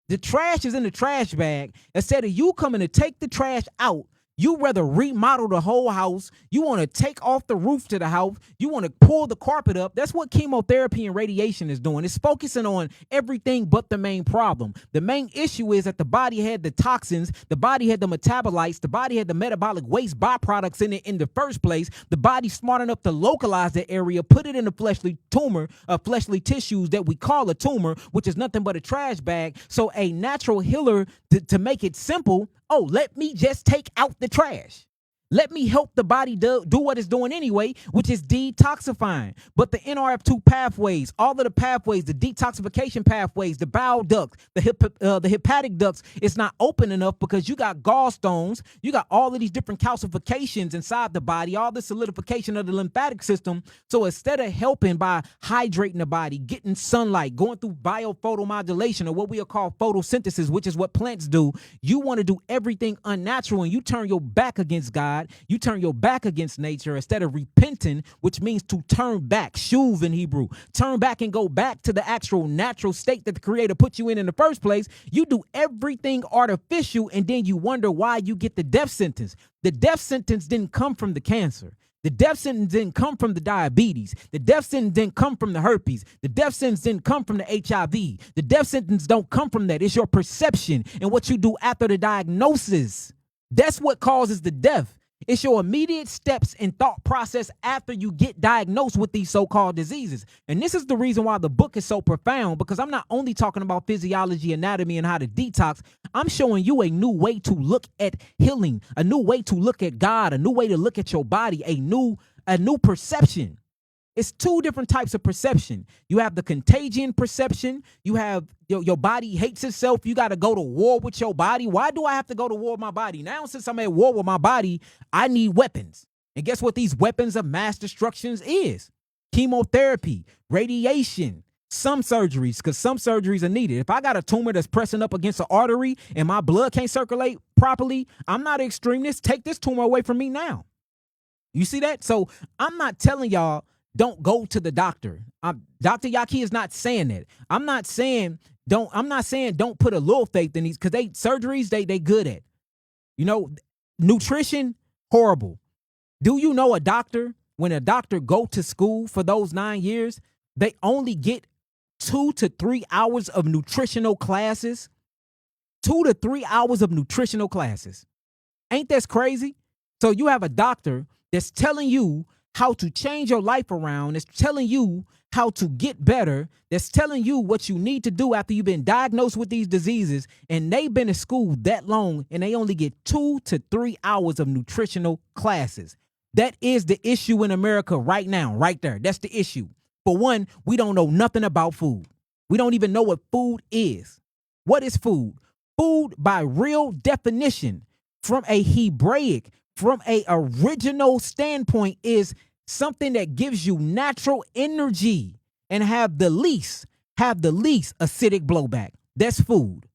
The trash is in the trash bag. Instead of you coming to take the trash out, you rather remodel the whole house. You want to take off the roof to the house. You want to pull the carpet up. That's what chemotherapy and radiation is doing. It's focusing on everything but the main problem. The main issue is that the body had the toxins, the body had the metabolites, the body had the metabolic waste byproducts in it in the first place. The body's smart enough to localize the area, put it in a fleshly tumor, fleshly tissues that we call a tumor, which is nothing but a trash bag. So a natural healer, to make it simple, oh, let me just take out the trash. Let me help the body do what it's doing anyway, which is detoxifying. But the NRF2 pathways, all of the pathways, the detoxification pathways, the bile ducts, the hepatic ducts, it's not open enough because you got gallstones, you got all of these different calcifications inside the body, all the solidification of the lymphatic system. So instead of helping by hydrating the body, getting sunlight, going through biophotomodulation, or what we'll call photosynthesis, which is what plants do, you want to do everything unnatural, and you turn your back against God. You turn your back against nature instead of repenting, which means to turn back, shuv in Hebrew. Turn back and go back to the actual natural state that the Creator put you in the first place. You do everything artificial, and then you wonder why you get the death sentence. The death sentence didn't come from the cancer. The death sentence didn't come from the diabetes. The death sentence didn't come from the herpes. The death sentence didn't come from the HIV. The death sentence don't come from that. It's your perception and what you do after the diagnosis. That's what causes the death. It's your immediate steps and thought process after you get diagnosed with these so-called diseases. And this is the reason why the book is so profound, because I'm not only talking about physiology, anatomy, and how to detox. I'm showing you a new way to look at healing, a new way to look at God, a new way to look at your body, a new perception. It's two different types of perception. You have the contagion perception. You have your body hates itself. You got to go to war with your body. Why do I have to go to war with my body? Now, since I'm at war with my body, I need weapons. And guess what these weapons of mass destruction is? Chemotherapy, radiation, some surgeries, because some surgeries are needed. If I got a tumor that's pressing up against an artery and my blood can't circulate properly, I'm not an extremist. Take this tumor away from me now. You see that? So I'm not telling y'all don't go to the doctor. Dr. Yaki is not saying that. I'm not saying don't put a little faith in these, because surgeries they good at. You know, nutrition, horrible. Do you know when a doctor go to school for those 9 years, they only get 2 to 3 hours of nutritional classes? 2 to 3 hours of nutritional classes. Ain't that crazy? So you have a doctor that's telling you how to change your life around, that's telling you how to get better, that's telling you what you need to do after you've been diagnosed with these diseases, and they've been in school that long, and they only get 2 to 3 hours of nutritional classes. That is the issue in America right now, right there. That's the issue. For one, we don't know nothing about food. We don't even know what food is. What is food? Food, by real definition, from a Hebraic, from a original standpoint, is something that gives you natural energy and have the least acidic blowback. That's food.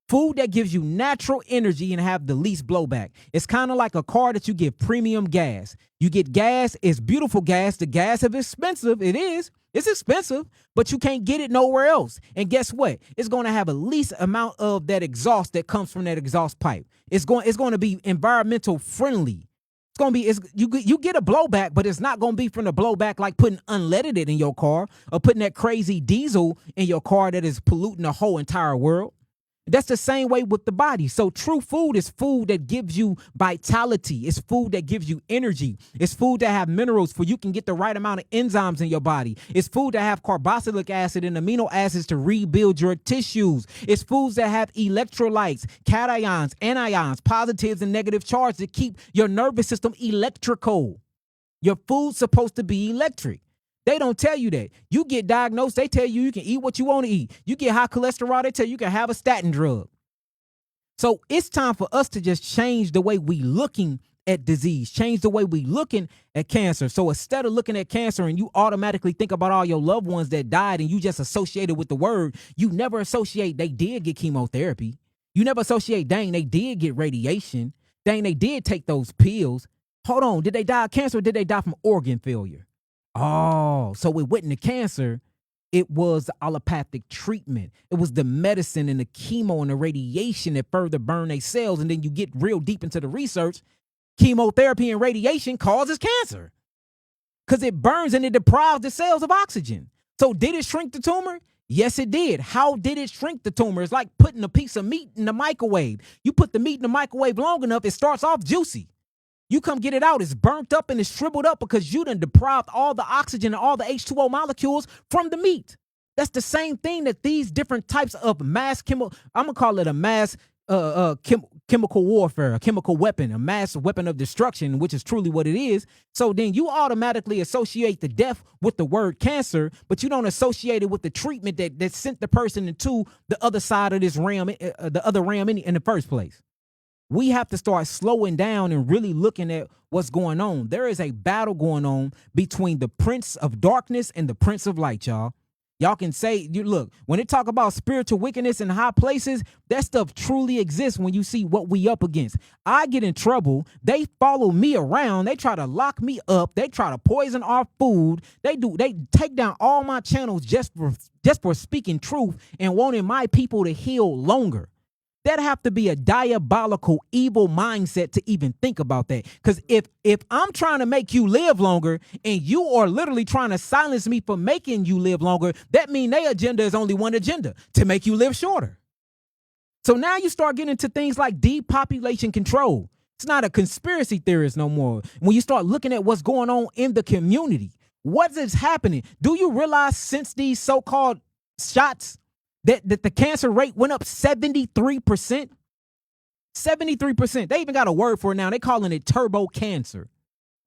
Food that gives you natural energy and have the least blowback. It's kind of like a car that you get premium gas. You get gas, it's beautiful gas. The gas is expensive. It is. It's expensive, but you can't get it nowhere else. And guess what? It's going to have a least amount of that exhaust that comes from that exhaust pipe. It's going to be environmental friendly. It's going to be, you get a blowback, but it's not going to be from the blowback like putting unleaded in your car or putting that crazy diesel in your car that is polluting the whole entire world. That's the same way with the body. So true food is food that gives you vitality. It's food that gives you energy. It's food that have minerals for you can get the right amount of enzymes in your body. It's food that have carboxylic acid and amino acids to rebuild your tissues. It's foods that have electrolytes, cations, anions, positives and negative charge to keep your nervous system electrical. Your food's supposed to be electric. They don't tell you that. You get diagnosed, they tell you can eat what you want to eat. You get high cholesterol, they tell you can have a statin drug. So it's time for us to just change the way we looking at disease, change the way we looking at cancer. So instead of looking at cancer and you automatically think about all your loved ones that died and you just associate it with the word, you never associate they did get chemotherapy. You never associate, dang, they did get radiation. Dang, they did take those pills. Hold on, did they die of cancer or did they die from organ failure? Oh, so it wasn't the cancer. It was the allopathic treatment. It was the medicine and the chemo and the radiation that further burn their cells. And then you get real deep into the research. Chemotherapy and radiation causes cancer because it burns and it deprives the cells of oxygen. So did it shrink the tumor? Yes, it did. How did it shrink the tumor? It's like putting a piece of meat in the microwave. You put the meat in the microwave long enough, it starts off juicy. You come get it out, it's burnt up and it's shriveled up because you done deprived all the oxygen and all the H2O molecules from the meat. That's the same thing that these different types of mass chemical, I'm going to call it a mass chemical warfare, a chemical weapon, a mass weapon of destruction, which is truly what it is. So then you automatically associate the death with the word cancer, but you don't associate it with the treatment that sent the person into the other side of this ram, the other ram in the first place. We have to start slowing down and really looking at what's going on. There is a battle going on between the prince of darkness and the prince of light, y'all. Y'all can say, look, when they talk about spiritual wickedness in high places, that stuff truly exists when you see what we up against. I get in trouble. They follow me around. They try to lock me up. They try to poison our food. They take down all my channels just for speaking truth and wanting my people to heal longer. That'd have to be a diabolical, evil mindset to even think about that. Because if I'm trying to make you live longer and you are literally trying to silence me for making you live longer, that means their agenda is only one agenda, to make you live shorter. So now you start getting into things like depopulation control. It's not a conspiracy theorist no more. When you start looking at what's going on in the community, what is happening? Do you realize since these so-called shots, that the cancer rate went up 73%? 73%. They even got a word for it now. They calling it turbo cancer.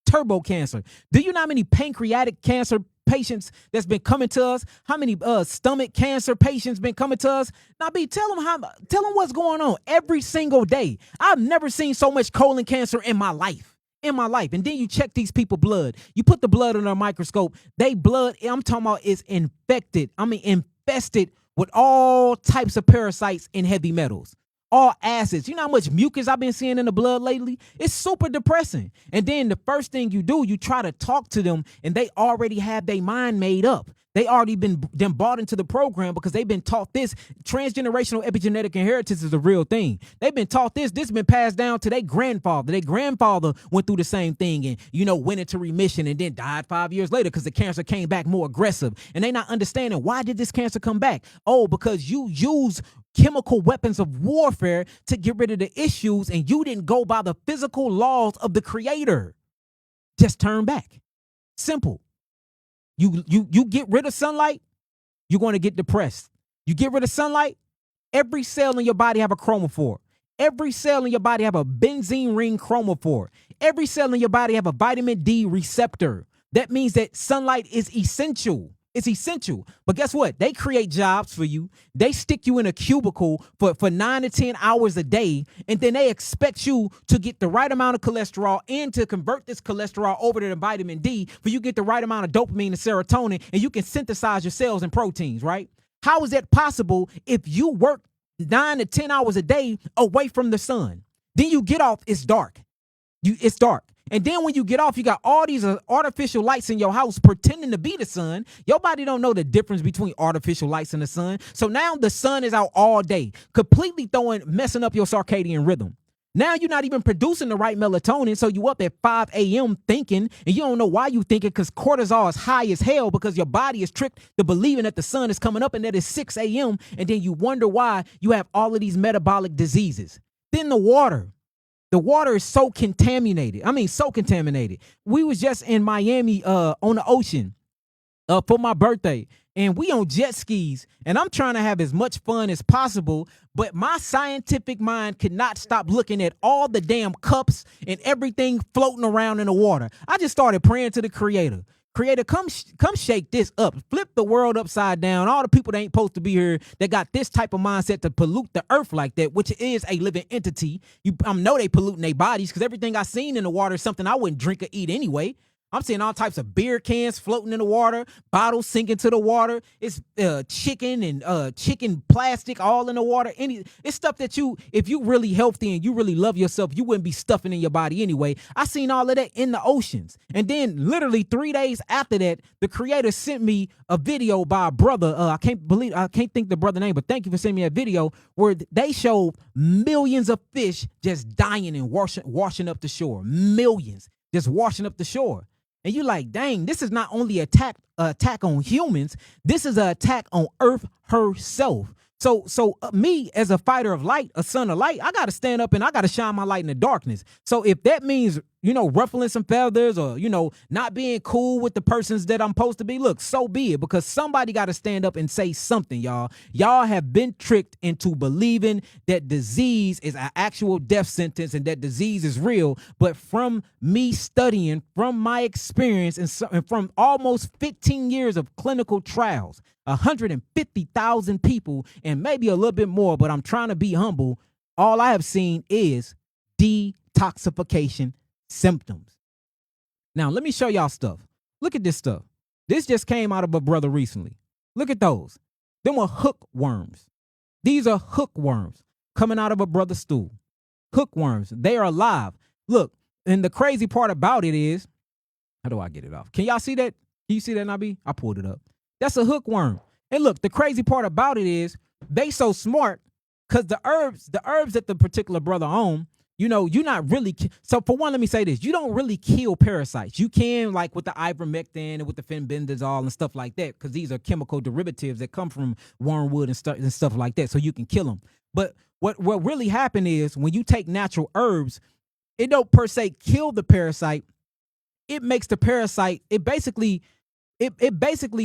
Turbo cancer. Do you know how many pancreatic cancer patients that's been coming to us? How many stomach cancer patients been coming to us? Now, tell them what's going on every single day. I've never seen so much colon cancer in my life. And then you check these people's blood. You put the blood under a microscope. They blood, I'm talking about, is infected. Infested with all types of parasites and heavy metals. all acids. You know how much mucus I've been seeing in the blood lately? It's super depressing. And then the first thing you do, you try to talk to them, and they already have their mind made up. They already been bought into the program because they've been taught this. Transgenerational epigenetic inheritance is a real thing. They've been taught this. This has been passed down to their grandfather. Their grandfather went through the same thing and, went into remission and then died 5 years later because the cancer came back more aggressive. And they not understanding, why did this cancer come back? Oh, because you use chemical weapons of warfare to get rid of the issues, and you didn't go by the physical laws of the creator. Just turn back. Simple. You get rid of sunlight, you're going to get depressed. You get rid of sunlight, every cell in your body have a chromophore. Every cell in your body have a benzene ring chromophore. Every cell in your body have a vitamin D receptor. That means that sunlight is essential. It's essential. But guess what? They create jobs for you. They stick you in a cubicle for 9 to 10 hours a day, and then they expect you to get the right amount of cholesterol and to convert this cholesterol over to the vitamin D for you to get the right amount of dopamine and serotonin, and you can synthesize your cells and proteins, right? How is that possible if you work 9 to 10 hours a day away from the sun? Then you get off, it's dark. It's dark. And then when you get off, you got all these artificial lights in your house pretending to be the sun. Your body don't know the difference between artificial lights and the sun. So now the sun is out all day, completely messing up your circadian rhythm. Now you're not even producing the right melatonin, so you up at 5 a.m. thinking, and you don't know why you thinking, because cortisol is high as hell because your body is tricked to believing that the sun is coming up and that it's 6 a.m., and then you wonder why you have all of these metabolic diseases. Then the water. The water is so contaminated. I mean, so contaminated. We was just in Miami on the ocean for my birthday, and we on jet skis, and I'm trying to have as much fun as possible, but my scientific mind could not stop looking at all the damn cups and everything floating around in the water. I just started praying to the Creator. Creator, come shake this up. Flip the world upside down. All the people that ain't supposed to be here that got this type of mindset to pollute the earth like that, which is a living entity. I know they polluting their bodies because everything I seen in the water is something I wouldn't drink or eat anyway. I'm seeing all types of beer cans floating in the water, bottles sinking to the water. It's chicken and chicken plastic all in the water. It's stuff that if you really healthy and you really love yourself, you wouldn't be stuffing in your body anyway. I seen all of that in the oceans. And then literally 3 days after that, the Creator sent me a video by a brother. I can't think the brother name, but thank you for sending me a video where they showed millions of fish just dying and washing up the shore. Millions just washing up the shore. And you're like, dang, this is not only an attack on humans, this is an attack on Earth herself. So me as a fighter of light, a son of light, I got to stand up and I got to shine my light in the darkness. So if that means, ruffling some feathers or, not being cool with the persons that I'm supposed to be, look, so be it, because somebody got to stand up and say something, y'all. Y'all have been tricked into believing that disease is an actual death sentence and that disease is real. But from me studying, from my experience, and from almost 15 years of clinical trials, 150,000 people and maybe a little bit more, but I'm trying to be humble. All I have seen is detoxification symptoms. Now, let me show y'all stuff. Look at this stuff. This just came out of a brother recently. Look at those. Them were hookworms. These are hookworms coming out of a brother's stool. Hookworms. They are alive. Look, and the crazy part about it is, how do I get it off? Can y'all see that? Can you see that, Nabi? I pulled it up. That's a hookworm. And look, the crazy part about it is they so smart because the herbs that the particular brother own, you're not really. So for one, let me say this. You don't really kill parasites. You can, like with the ivermectin and with the fenbendazole and stuff like that, because these are chemical derivatives that come from wormwood and stuff like that. So you can kill them. But what really happened is when you take natural herbs, it don't per se kill the parasite. It makes the parasite, it basically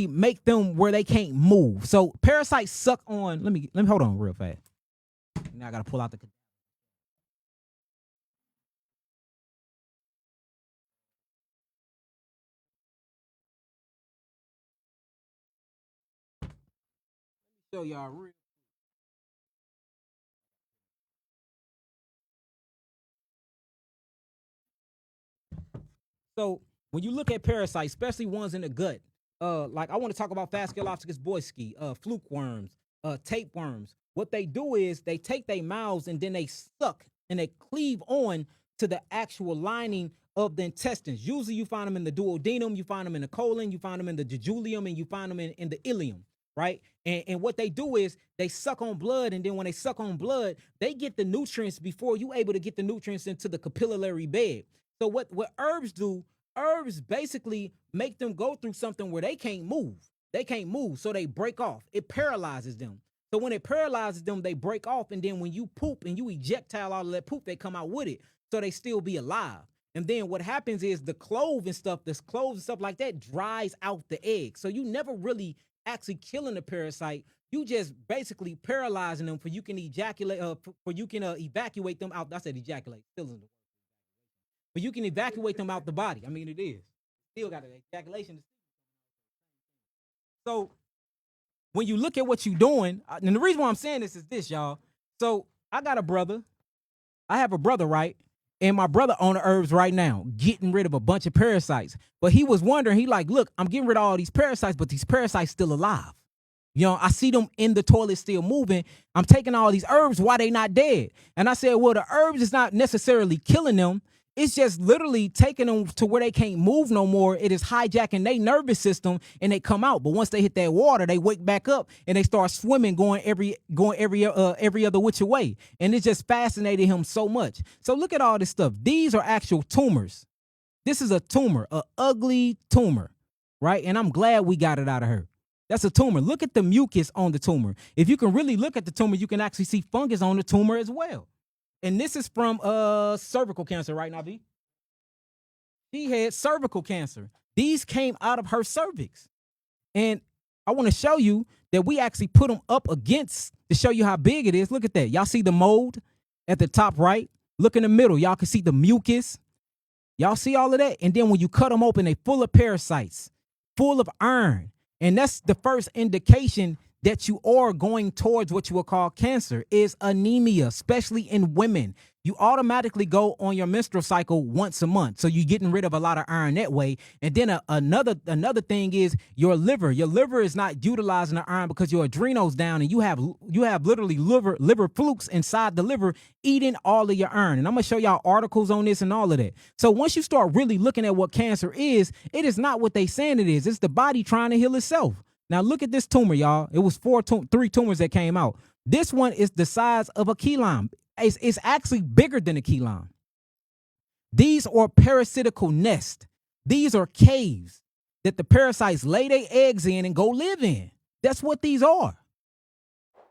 make them where they can't move. So parasites suck on. Let me hold on real fast. Now I gotta pull out the. Show y'all real. So when you look at parasites, especially ones in the gut, like I want to talk about Phascolarcticus boyski, fluke worms, tapeworms. what they do is they take their mouths and then they suck and they cleave on to the actual lining of the intestines. Usually you find them in the duodenum, you find them in the colon, you find them in the jejunum, and you find them in the ileum, right? And what they do is they suck on blood, and then when they suck on blood, they get the nutrients before you able to get the nutrients into the capillary bed. So what herbs do, herbs basically make them go through something where they can't move. They can't move, so they break off. It paralyzes them. So when it paralyzes them, they break off, and then when you poop and you ejectile all of that poop, they come out with it, so they still be alive. And then what happens is the clove and stuff like that dries out the egg. So you never really actually killing the parasite. You just basically paralyzing them for you can ejaculate, for you can evacuate them out. I said ejaculate, still isn't the word. But you can evacuate them out the body. I mean, it is. Still got an ejaculation. So when you look at what you're doing, and the reason why I'm saying this is this, y'all. So I got a brother. I have a brother, right? And my brother on the herbs right now, getting rid of a bunch of parasites. But he was wondering, he like, look, I'm getting rid of all these parasites, but these parasites still alive. You know, I see them in the toilet still moving. I'm taking all these herbs, why they not dead? And I said, well, the herbs is not necessarily killing them. It's just literally taking them to where they can't move no more. It is hijacking their nervous system and they come out. But once they hit that water, they wake back up and they start swimming, going every other which way. And it just fascinated him so much. So look at all this stuff. These are actual tumors. This is a tumor, an ugly tumor, right? And I'm glad we got it out of her. That's a tumor. Look at the mucus on the tumor. If you can really look at the tumor, you can actually see fungus on the tumor as well. And this is from cervical cancer, right, Nabi? She had cervical cancer. These came out of her cervix. And I want to show you that we actually put them up against to show you how big it is. Look at that. Y'all see the mold at the top right? Look in the middle. Y'all can see the mucus. Y'all see all of that? And then when you cut them open, they full of parasites, full of iron. And that's the first indication that you are going towards what you will call cancer is anemia, especially in women. You automatically go on your menstrual cycle once a month. So you're getting rid of a lot of iron that way. And then another thing is your liver. Your liver is not utilizing the iron because your adrenals down and you have literally liver flukes inside the liver eating all of your iron. And I'm going to show y'all articles on this and all of that. So once you start really looking at what cancer is, it is not what they saying it is. It's the body trying to heal itself. Now look at this tumor, y'all. It was three tumors that came out. This one is the size of a key lime. It's actually bigger than a key lime. These are parasitical nests. These are caves that the parasites lay their eggs in and go live in. That's what these are.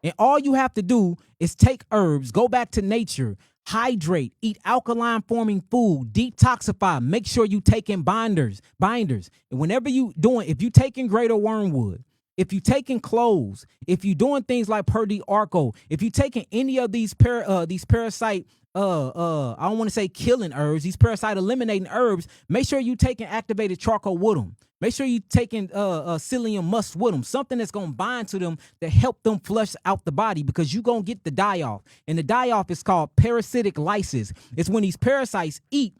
And all you have to do is take herbs, go back to nature, hydrate, eat alkaline forming food, detoxify, make sure you taking binders. And whenever you doing, if you taking greater wormwood, if you taking cloves, if you doing things like Purdy Arco, if you taking any of these parasite, I don't want to say killing herbs, these parasite eliminating herbs, make sure you taking activated charcoal with them. Make sure you taking psyllium musk with them, something that's going to bind to them to help them flush out the body because you're going to get the die-off. And the die-off is called parasitic lysis. It's when these parasites eat,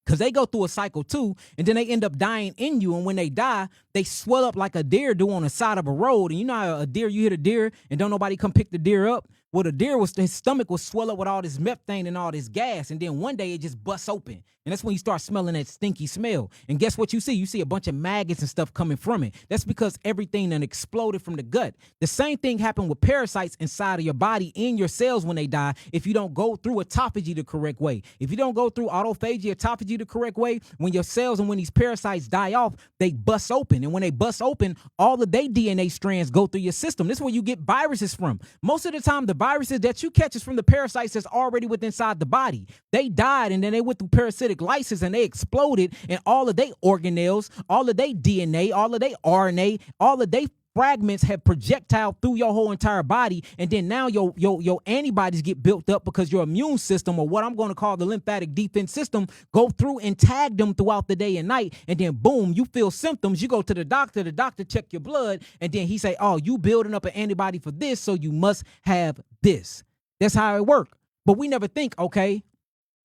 because they go through a cycle too, and then they end up dying in you. And when they die, they swell up like a deer do on the side of a road. And you know how a deer, you hit a deer and don't nobody come pick the deer up? Well, the deer his stomach was swell up with all this methane and all this gas. And then one day it just busts open. And that's when you start smelling that stinky smell. And guess what you see? You see a bunch of maggots and stuff coming from it. That's because everything done exploded from the gut. The same thing happened with parasites inside of your body in your cells when they die if you don't go through autophagy the correct way. If you don't go through autophagy, autophagy the correct way, when your cells and when these parasites die off, they bust open. And when they bust open, all of their DNA strands go through your system. This is where you get viruses from. Most of the time, the viruses that you catch is from the parasites that's already within inside the body. They died and then they went through parasitic lysis and they exploded, and all of their organelles, all of their DNA, all of their RNA, all of their fragments have projectile through your whole entire body, and then now your antibodies get built up because your immune system, or what I'm going to call the lymphatic defense system, go through and tag them throughout the day and night, and then boom, you feel symptoms, you go to the doctor check your blood, and then he say, oh, you building up an antibody for this, so you must have this. That's how it works. But we never think, okay,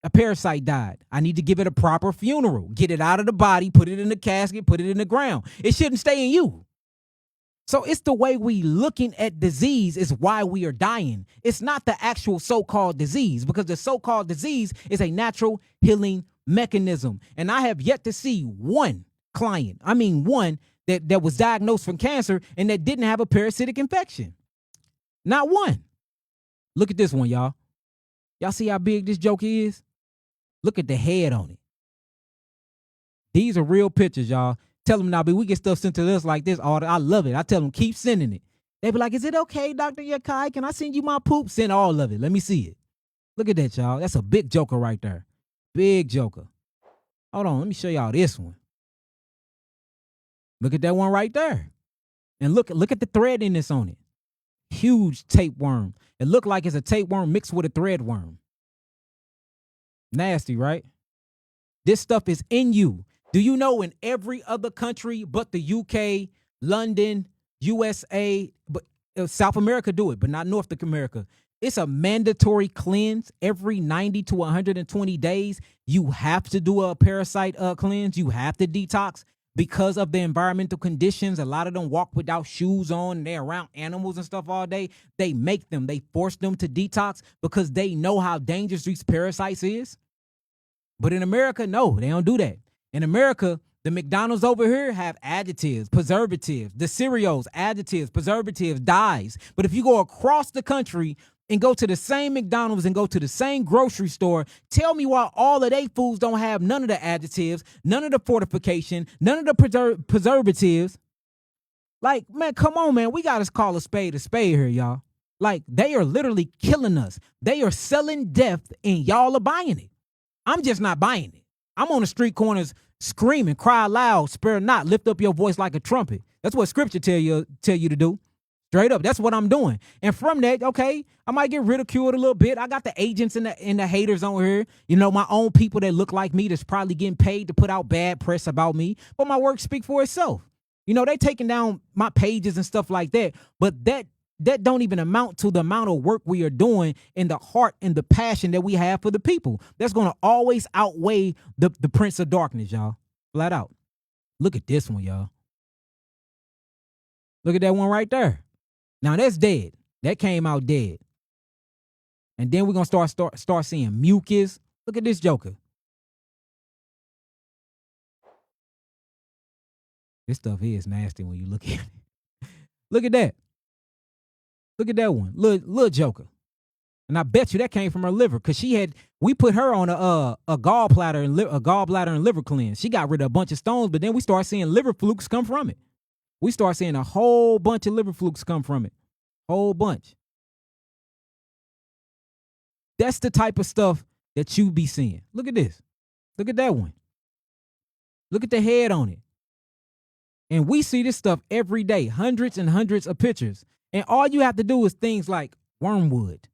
a parasite died. I need to give it a proper funeral. Get it out of the body, put it in the casket, put it in the ground. It shouldn't stay in you. So it's the way we looking at disease is why we are dying. It's not the actual so-called disease, because the so-called disease is a natural healing mechanism. And I have yet to see one client, one that was diagnosed from cancer and that didn't have a parasitic infection. Not one. Look at this one, y'all. Y'all see how big this joker is? Look at the head on it. These are real pictures, y'all. Tell them now, but we get stuff sent to us like this. I love it. I tell them, keep sending it. They be like, is it okay, Dr. Yakai? Can I send you my poop? Send all of it. Let me see it. Look at that, y'all. That's a big joker right there. Big joker. Hold on. Let me show y'all this one. Look at that one right there. And look at the threadiness on it. Huge tapeworm. It looked like it's a tapeworm mixed with a thread worm. Nasty, right? This stuff is in you. Do you know in every other country but the UK, London, USA, but South America do it, but not North America. It's a mandatory cleanse every 90 to 120 days. You have to do a parasite cleanse. You have to detox because of the environmental conditions. A lot of them walk without shoes on. And they're around animals and stuff all day. They force them to detox because they know how dangerous these parasites is. But in America, no, they don't do that. In America, the McDonald's over here have additives, preservatives, the cereals, additives, preservatives, dyes. But if you go across the country and go to the same McDonald's and go to the same grocery store, tell me why all of their foods don't have none of the additives, none of the fortification, none of the preservatives. Like, man, come on, man. We got to call a spade here, y'all. Like, they are literally killing us. They are selling death and y'all are buying it. I'm just not buying it. I'm on the street corners screaming, cry loud, spare not, lift up your voice like a trumpet. That's what scripture tell you to do. Straight up. That's what I'm doing. And from that, okay, I might get ridiculed a little bit. I got the agents and the haters on here. You know, my own people that look like me that's probably getting paid to put out bad press about me. But my work speak for itself. You know, they taking down my pages and stuff like that. But that don't even amount to the amount of work we are doing and the heart and the passion that we have for the people. That's going to always outweigh the Prince of Darkness, y'all. Flat out. Look at this one, y'all. Look at that one right there. Now that's dead. That came out dead. And then we're going to start seeing mucus. Look at this joker. This stuff is nasty when you look at it. Look at that. Look at that one, little joker. And I bet you that came from her liver because we put her on a gallbladder and liver cleanse. She got rid of a bunch of stones, but then we start seeing liver flukes come from it. We start seeing a whole bunch of liver flukes come from it. Whole bunch. That's the type of stuff that you be seeing. Look at this. Look at that one. Look at the head on it. And we see this stuff every day, hundreds and hundreds of pictures. And all you have to do is things like wormwood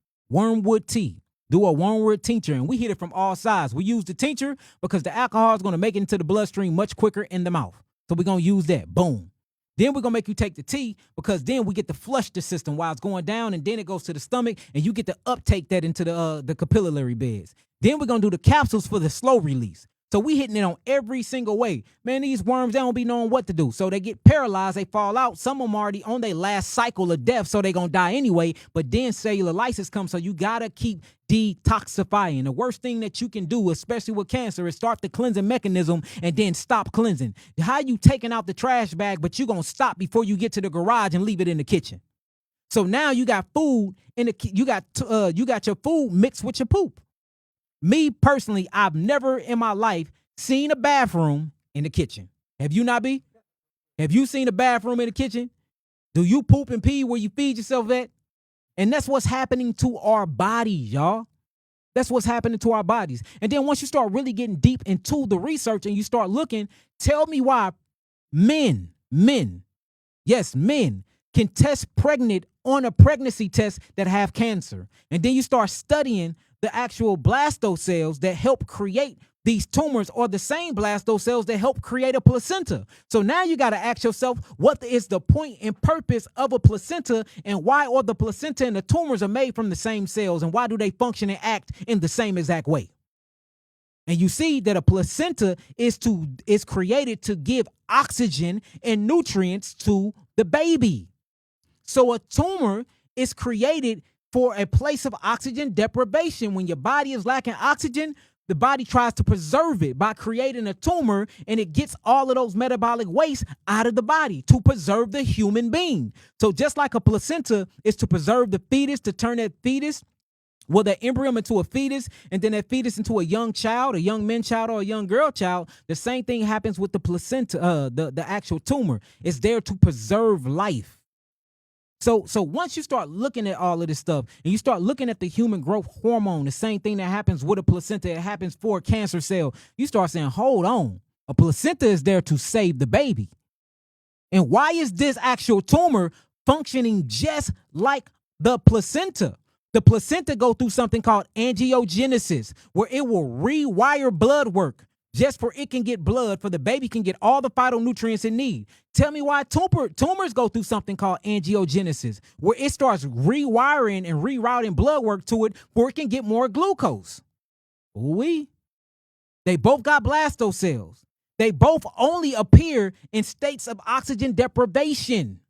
tea, do a wormwood tincture, and we hit it from all sides. We use the tincture because the alcohol is going to make it into the bloodstream much quicker in the mouth. So we're going to use that. Boom. Then we're going to make you take the tea because then we get to flush the system while it's going down, and then it goes to the stomach, and you get to uptake that into the capillary beds. Then we're going to do the capsules for the slow release. So we hitting it on every single way. Man, these worms, they don't be knowing what to do. So they get paralyzed, they fall out. Some of them already on their last cycle of death, so they going to die anyway. But then cellular lysis comes, so you got to keep detoxifying. The worst thing that you can do, especially with cancer, is start the cleansing mechanism and then stop cleansing. How you taking out the trash bag, but you going to stop before you get to the garage and leave it in the kitchen. So now you got food, you got your food mixed with your poop. Me personally, I've never in my life seen a bathroom in the kitchen. Have you not, B? Have you seen a bathroom in the kitchen? Do you poop and pee where you feed yourself at? And that's what's happening to our bodies, y'all. That's what's happening to our bodies. And then once you start really getting deep into the research and you start looking, tell me why men can test pregnant on a pregnancy test that have cancer. And then you start studying the actual blastocell cells that help create these tumors, or the same blastocell cells that help create a placenta. So now you got to ask yourself, what is the point and purpose of a placenta, and why are the placenta and the tumors are made from the same cells, and why do they function and act in the same exact way? And you see that a placenta is created to give oxygen and nutrients to the baby. So a tumor is created for a place of oxygen deprivation. When your body is lacking oxygen, the body tries to preserve it by creating a tumor, and it gets all of those metabolic waste out of the body to preserve the human being. So just like a placenta is to preserve the fetus, to turn that fetus, well, that embryo into a fetus, and then that fetus into a young child, a young man child, or a young girl child, the same thing happens with the placenta, the actual tumor. It's there to preserve life. So once you start looking at all of this stuff and you start looking at the human growth hormone, the same thing that happens with a placenta, it happens for a cancer cell, you start saying, hold on, a placenta is there to save the baby. And why is this actual tumor functioning just like the placenta? The placenta go through something called angiogenesis, where it will rewire blood work just for it can get blood, for the baby can get all the phytonutrients it needs. Tell me why tumors go through something called angiogenesis, where it starts rewiring and rerouting blood work to it for it can get more glucose. Ooh-wee. They both got blasto cells. They both only appear in states of oxygen deprivation.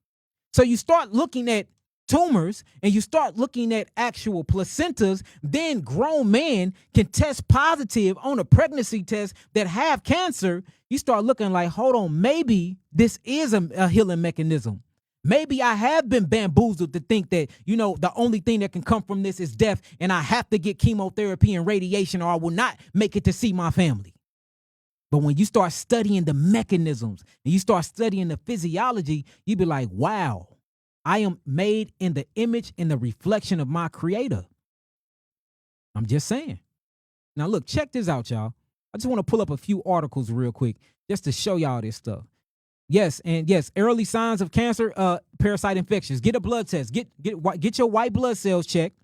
So you start looking at tumors and you start looking at actual placentas, then grown men can test positive on a pregnancy test that have cancer. You start looking like, hold on, maybe this is a healing mechanism. Maybe I have been bamboozled to think that, the only thing that can come from this is death, and I have to get chemotherapy and radiation or I will not make it to see my family. But when you start studying the mechanisms and you start studying the physiology, you be like, wow, I am made in the image and the reflection of my creator. I'm just saying. Now, look, check this out, y'all. I just want to pull up a few articles real quick just to show y'all this stuff. Yes, early signs of cancer, parasite infections. Get a blood test. Get your white blood cells checked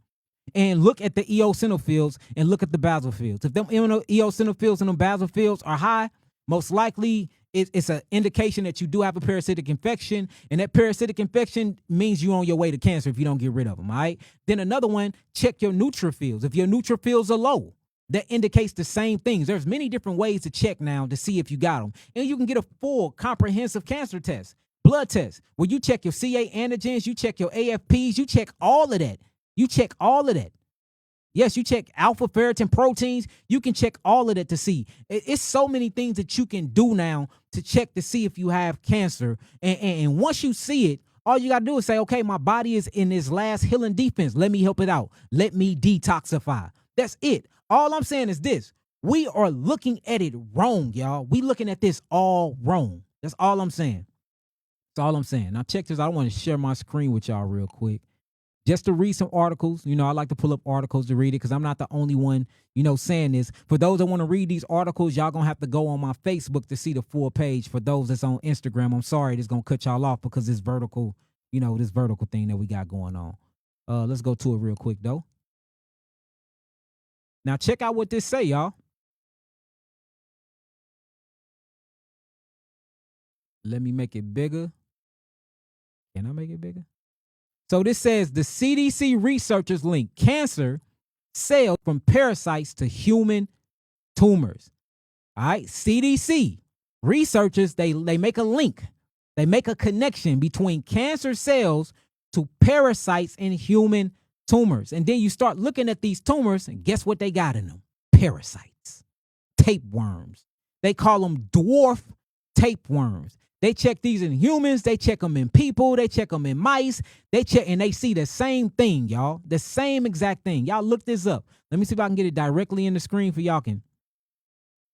and look at the eosinophils and look at the basophils. If them eosinophils and them basophils are high, most likely it's an indication that you do have a parasitic infection, and that parasitic infection means you're on your way to cancer if you don't get rid of them, all right? Then another one, check your neutrophils. If your neutrophils are low, that indicates the same things. There's many different ways to check now to see if you got them. And you can get a full comprehensive cancer test, blood test, where you check your CA antigens, you check your AFPs, you check all of that. Yes, you check alpha ferritin proteins. You can check all of that to see. It's so many things that you can do now to check to see if you have cancer. And once you see it, all you got to do is say, okay, my body is in this last healing defense. Let me help it out. Let me detoxify. That's it. All I'm saying is this. We are looking at it wrong, y'all. We looking at this all wrong. That's all I'm saying. That's all I'm saying. Now check this out. I want to share my screen with y'all real quick. Just to read some articles. I like to pull up articles to read it because I'm not the only one, saying this. For those that want to read these articles, y'all going to have to go on my Facebook to see the full page. For those that's on Instagram, I'm sorry, this going to cut y'all off because this vertical, this vertical thing that we got going on. Let's go to it real quick, though. Now, check out what this say, y'all. Let me make it bigger. Can I make it bigger? So this says the CDC researchers link cancer cells from parasites to human tumors. All right, CDC researchers, they make a link. They make a connection between cancer cells to parasites in human tumors. And then you start looking at these tumors, and guess what they got in them? Parasites, tapeworms. They call them dwarf tapeworms. They check these in humans. They check them in people. They check them in mice. They check and they see the same thing, y'all. The same exact thing. Y'all look this up. Let me see if I can get it directly in the screen for y'all can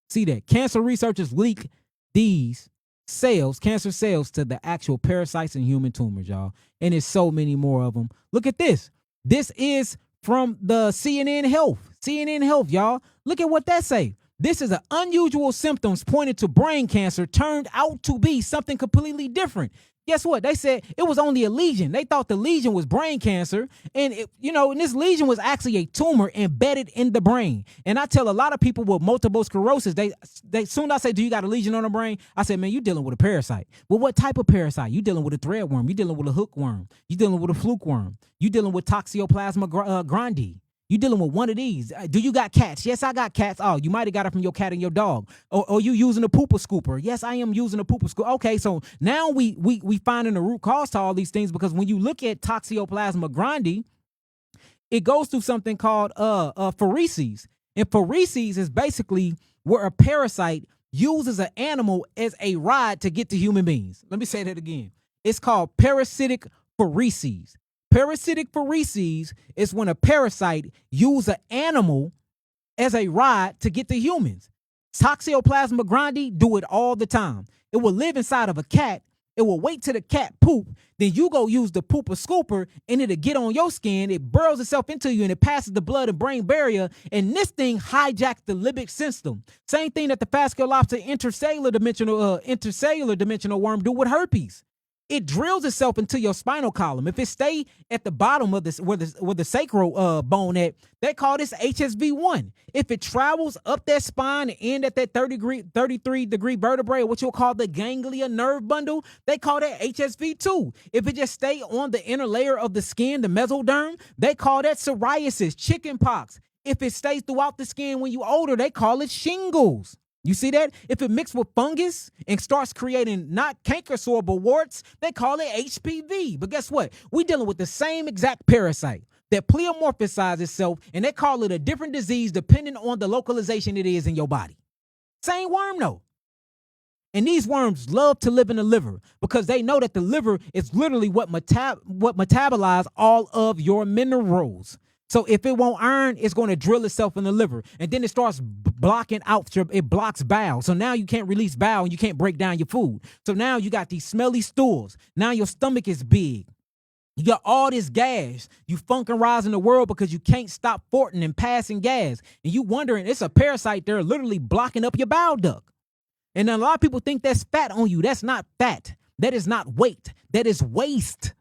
see that. Cancer researchers leak these cells, cancer cells, to the actual parasites in human tumors, y'all. And there's so many more of them. Look at this. This is from the CNN Health. CNN Health, y'all. Look at what that say. This is an unusual symptoms pointed to brain cancer turned out to be something completely different. Guess what? They said it was only a lesion. They thought the lesion was brain cancer. And, and this lesion was actually a tumor embedded in the brain. And I tell a lot of people with multiple sclerosis, they soon as I say, do you got a lesion on the brain? I said, man, you dealing with a parasite. Well, what type of parasite? You dealing with a threadworm. You dealing with a hookworm. You dealing with a flukeworm. You dealing with Toxoplasma gondii. You dealing with one of these. Do you got cats? Yes, I got cats. Oh, you might have got it from your cat and your dog. Or you using a pooper scooper? Yes, I am using a pooper scooper. Okay, so now we finding the root cause to all these things, because when you look at Toxoplasma gondii, it goes through something called pheresis. And pheresis is basically where a parasite uses an animal as a ride to get to human beings. Let me say that again. It's called parasitic pheresis. Parasitic pheresis is when a parasite uses an animal as a ride to get to humans. Toxoplasma gondii do it all the time. It will live inside of a cat. It will wait till the cat poop. Then you go use the pooper scooper and it'll get on your skin. It burrows itself into you and it passes the blood and brain barrier. And this thing hijacks the limbic system. Same thing that the Phascolarctos intercellular dimensional worm do with herpes. It drills itself into your spinal column. If it stay at the bottom of this, where the sacral bone at, they call this HSV1. If it travels up that spine and end at that 33 degree vertebrae, what you'll call the ganglia nerve bundle, they call that HSV2. If it just stay on the inner layer of the skin, the mesoderm, they call that psoriasis, chickenpox. If it stays throughout the skin when you older, they call it shingles. You see that? If it mixed with fungus and starts creating not canker sore but warts, they call it HPV. But guess what? We're dealing with the same exact parasite that pleomorphizes itself, and they call it a different disease depending on the localization it is in your body. Same worm though. And these worms love to live in the liver because they know that the liver is literally what metabolize all of your minerals. So if it won't iron, it's going to drill itself in the liver. And then it starts blocking out, it blocks bowel. So now you can't release bowel and you can't break down your food. So now you got these smelly stools. Now your stomach is big. You got all this gas. You funkin' rise in the world because you can't stop farting and passing gas. And you wondering, it's a parasite there literally blocking up your bowel duct. And a lot of people think that's fat on you. That's not fat. That is not weight. That is waste.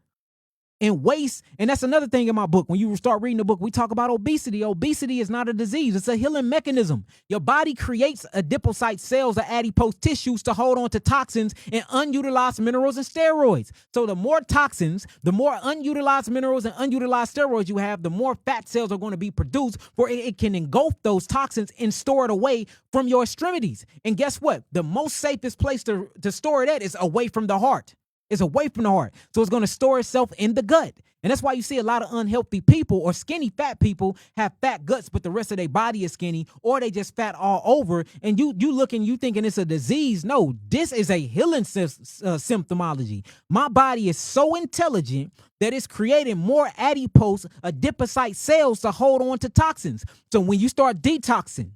And waste, and that's another thing in my book. When you start reading the book, we talk about obesity. Obesity is not a disease. It's a healing mechanism. Your body creates adipocyte cells or adipose tissues to hold on to toxins and unutilized minerals and steroids. So the more toxins, the more unutilized minerals and unutilized steroids you have, the more fat cells are going to be produced, for it can engulf those toxins and store it away from your extremities. And guess what? The most safest place to store it at is away from the heart. It's away from the heart. So it's going to store itself in the gut. And that's why you see a lot of unhealthy people or skinny fat people have fat guts, but the rest of their body is skinny, or they just fat all over. And you looking, you thinking it's a disease. No, this is a healing symptomology. My body is so intelligent that it's creating more adipose adipocyte cells to hold on to toxins. So when you start detoxing,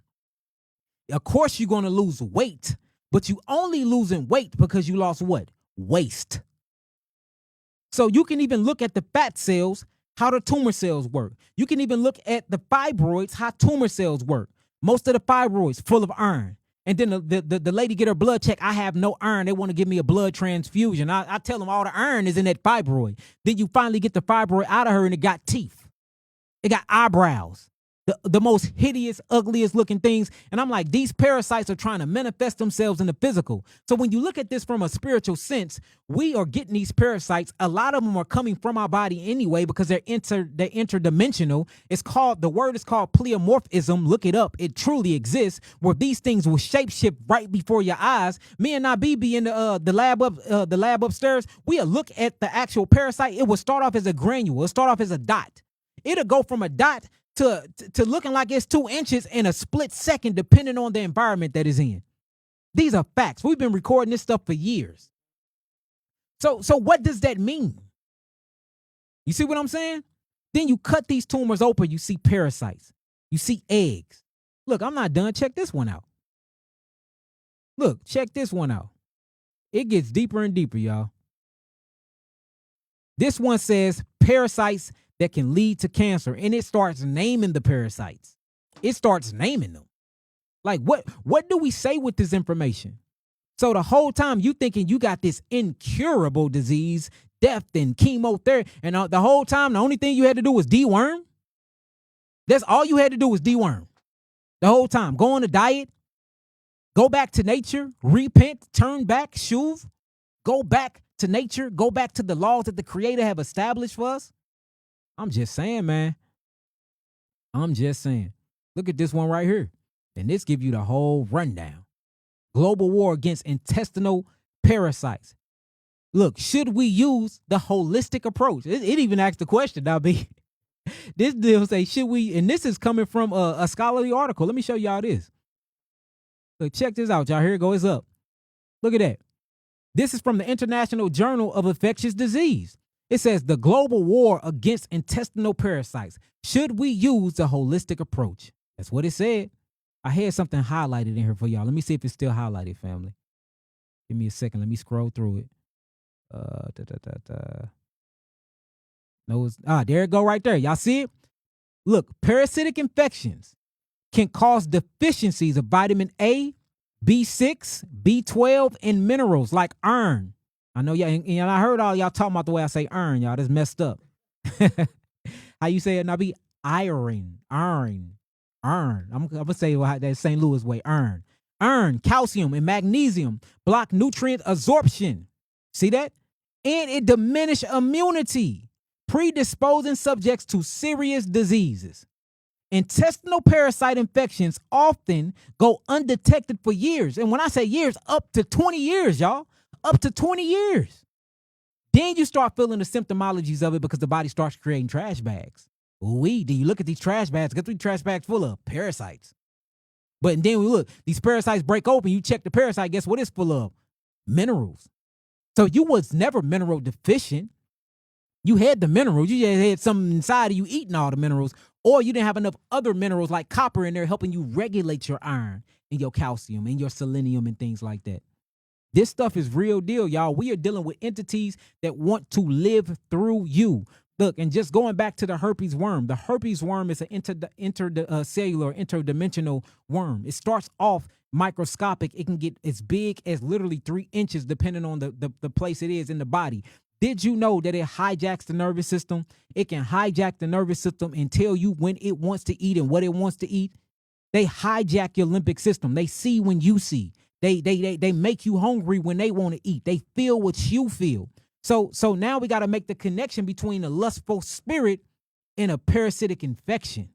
of course you're going to lose weight, but you only losing weight because you lost what? Waste. So you can even look at the fat cells, how the tumor cells work. You can even look at the fibroids, how tumor cells work. Most of the fibroids full of iron. And then the lady get her blood check. I have no iron. They want to give me a blood transfusion. I tell them all the iron is in that fibroid. Then you finally get the fibroid out of her and it got teeth. It got eyebrows. The most hideous, ugliest looking things. And I'm like, these parasites are trying to manifest themselves in the physical. So when you look at this from a spiritual sense, we are getting these parasites. A lot of them are coming from our body anyway because they're interdimensional. The word is called pleomorphism. Look it up. It truly exists, where these things will shapeshift right before your eyes. Me and Nabi be in the lab upstairs. We'll look at the actual parasite. It will start off as a granule. It'll start off as a dot. It'll go from a dot to looking like it's 2 inches in a split second, depending on the environment that is in. These are facts. We've been recording this stuff for years. So what does that mean? You see what I'm saying? Then you cut these tumors open, you see parasites. You see eggs. Look, I'm not done. Check this one out. Look, check this one out. It gets deeper and deeper, y'all. This one says parasites that can lead to cancer, and it starts naming the parasites. It starts naming them. Like, what do we say with this information? So the whole time you thinking you got this incurable disease, death and chemotherapy, and the whole time the only thing you had to do was deworm? That's all you had to do was deworm. The whole time. Go on a diet, go back to nature, repent, turn back, shuv, go back to nature, go back to the laws that the Creator have established for us. I'm just saying, man. I'm just saying. Look at this one right here. And this give you the whole rundown. Global war against intestinal parasites. Look, should we use the holistic approach? It even asked the question, now, B. This deal say, should we, and this is coming from a scholarly article. Let me show y'all this. Look, check this out, y'all. Here it goes. It's up. Look at that. This is from the International Journal of Infectious Disease. It says the global war against intestinal parasites. Should we use the holistic approach? That's what it said. I had something highlighted in here for y'all. Let me see if it's still highlighted, family. Give me a second. Let me scroll through it. No, there it go right there. Y'all see it? Look, parasitic infections can cause deficiencies of vitamin A, B6, B12, and minerals like iron. I know y'all, and I heard all y'all talking about the way I say iron, y'all. That's messed up. How you say it, Nabi? Iron. I'm gonna say that St. Louis way, iron. Iron, calcium, and magnesium block nutrient absorption. See that? And it diminish immunity, predisposing subjects to serious diseases. Intestinal parasite infections often go undetected for years. And when I say years, up to 20 years, y'all. Up to 20 years. Then you start feeling the symptomologies of it because the body starts creating trash bags. Do you look at these trash bags? Get 3 trash bags full of parasites. But then we look, these parasites break open. You check the parasite, guess what it's full of? Minerals. So you was never mineral deficient. You had the minerals. You just had something inside of you eating all the minerals. Or you didn't have enough other minerals like copper in there helping you regulate your iron and your calcium and your selenium and things like that. This stuff is real deal, y'all. We are dealing with entities that want to live through you. Look, and just going back to the herpes worm. The herpes worm is an intercellular, interdimensional worm. It starts off microscopic. It can get as big as literally 3 inches depending on the place it is in the body. Did you know that it hijacks the nervous system? It can hijack the nervous system and tell you when it wants to eat and what it wants to eat. They hijack your limbic system. They see when you see. They make you hungry when they want to eat. They feel what you feel. So now we got to make the connection between a lustful spirit and a parasitic infection.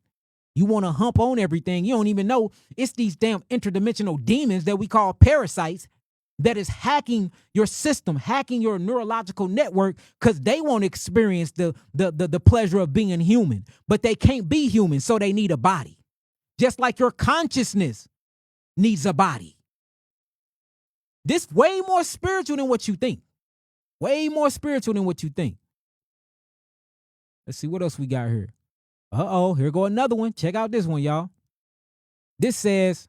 You want to hump on everything. You don't even know it's these damn interdimensional demons that we call parasites that is hacking your system, hacking your neurological network because they want to experience the pleasure of being human, but they can't be human, so they need a body. Just like your consciousness needs a body. This way more spiritual than what you think. Way more spiritual than what you think. Let's see what else we got here. Here go another one. Check out this one, y'all. This says,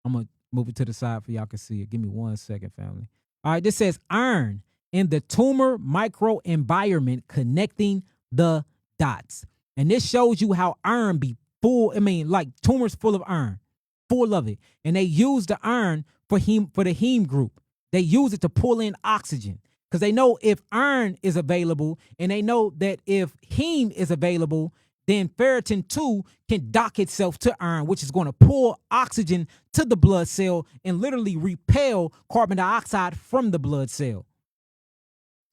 I'm going to move it to the side for y'all can see it. Give me 1 second, family. All right, this says iron in the tumor microenvironment connecting the dots. And this shows you how iron be full. Like tumors full of iron, full of it. And they use the iron for the heme group. They use it to pull in oxygen because they know if iron is available and they know that if heme is available, then ferritin 2 can dock itself to iron, which is going to pull oxygen to the blood cell and literally repel carbon dioxide from the blood cell.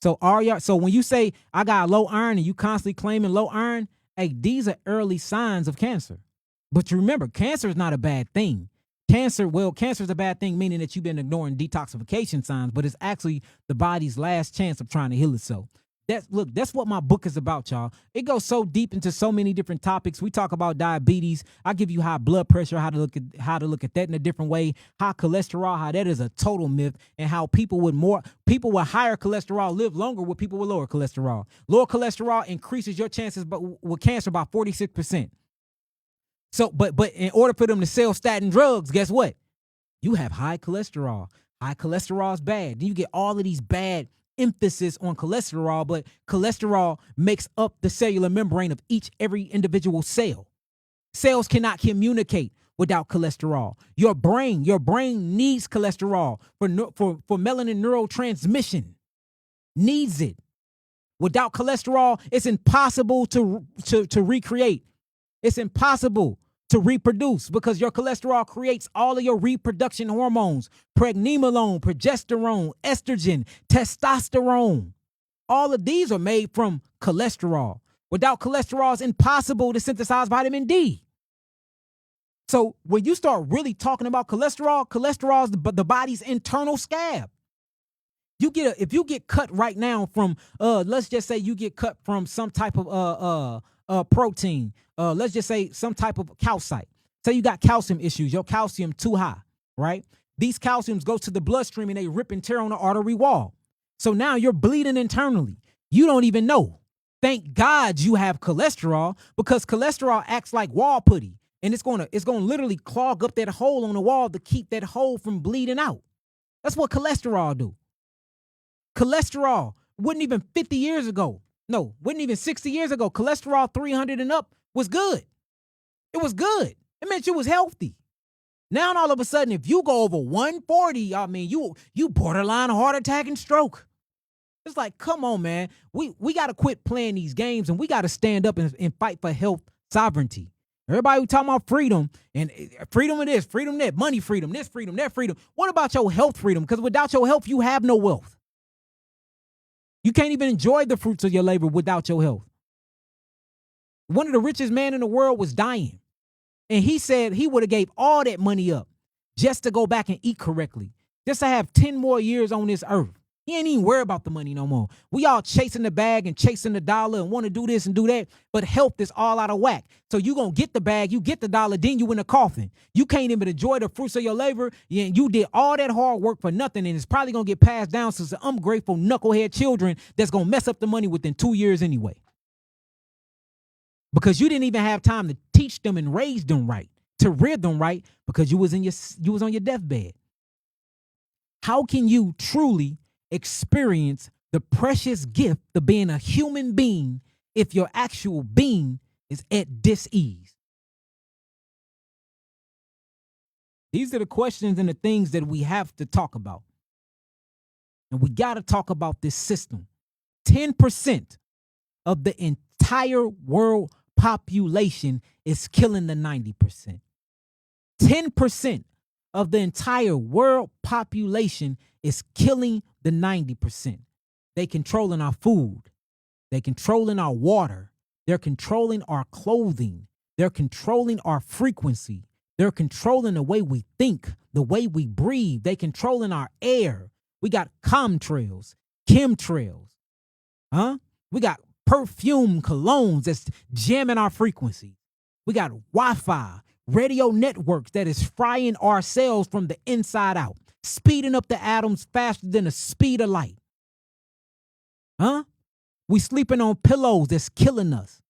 So when you say I got low iron and you constantly claiming low iron, hey, these are early signs of cancer. But you remember, cancer is not a bad thing. Cancer is a bad thing, meaning that you've been ignoring detoxification signs, but it's actually the body's last chance of trying to heal itself. That's what my book is about, y'all. It goes so deep into so many different topics. We talk about diabetes. I give you high blood pressure, how to look at that in a different way, high cholesterol, how that is a total myth, and how people with higher cholesterol live longer with people with lower cholesterol. Lower cholesterol increases your chances with cancer by 46%. So, but in order for them to sell statin drugs, guess what? You have high cholesterol. High cholesterol is bad. Then you get all of these bad emphasis on cholesterol, but cholesterol makes up the cellular membrane of every individual cell. Cells cannot communicate without cholesterol. Your brain needs cholesterol for melanin neurotransmission. Needs it. Without cholesterol, it's impossible to recreate. It's impossible to reproduce because your cholesterol creates all of your reproduction hormones, pregnenolone, progesterone, estrogen, testosterone. All of these are made from cholesterol. Without cholesterol, it's impossible to synthesize vitamin D. So when you start really talking about cholesterol, cholesterol is the body's internal scab. If you get cut right now from let's just say you get cut from some type of protein, let's just say some type of calcite. Say you got calcium issues, your calcium too high, right? These calciums go to the bloodstream and they rip and tear on the artery wall. So now you're bleeding internally. You don't even know. Thank God you have cholesterol, because cholesterol acts like wall putty, and it's gonna literally clog up that hole on the wall to keep that hole from bleeding out. That's what cholesterol do. Cholesterol wasn't even 50 years ago. No, wasn't even 60 years ago. Cholesterol 300 and up was good. It was good. It meant you was healthy. Now all of a sudden, if you go over 140, I mean, you borderline heart attack and stroke. It's like, come on, man. We got to quit playing these games, and we got to stand up and fight for health sovereignty. Everybody who talking about freedom and freedom of this, freedom that, money freedom, this freedom, that freedom. What about your health freedom? Because without your health, you have no wealth. You can't even enjoy the fruits of your labor without your health. One of the richest men in the world was dying, and he said he would have gave all that money up just to go back and eat correctly, just to have 10 more years on this earth. He ain't even worried about the money no more. We all chasing the bag and chasing the dollar and want to do this and do that, but health is all out of whack. So you going to get the bag, you get the dollar, then you in a coffin. You can't even enjoy the fruits of your labor. You did all that hard work for nothing, and it's probably going to get passed down to some ungrateful knucklehead children that's going to mess up the money within 2 years anyway. Because you didn't even have time to teach them and raise them right, to rear them right, because you was on your deathbed. How can you truly experience the precious gift of being a human being if your actual being is at dis-ease? These are the questions and the things that we have to talk about. And we got to talk about this system. 10% of the entire world population is killing the 90%. 10% of the entire world population is killing the 90%. They controlling our food. They controlling our water. They're controlling our clothing. They're controlling our frequency. They're controlling the way we think, the way we breathe. They controlling our air. We got chemtrails. We got perfume colognes that's jamming our frequency. We got Wi-Fi, radio networks that is frying our cells from the inside out, speeding up the atoms faster than the speed of light. We sleeping on pillows that's killing us.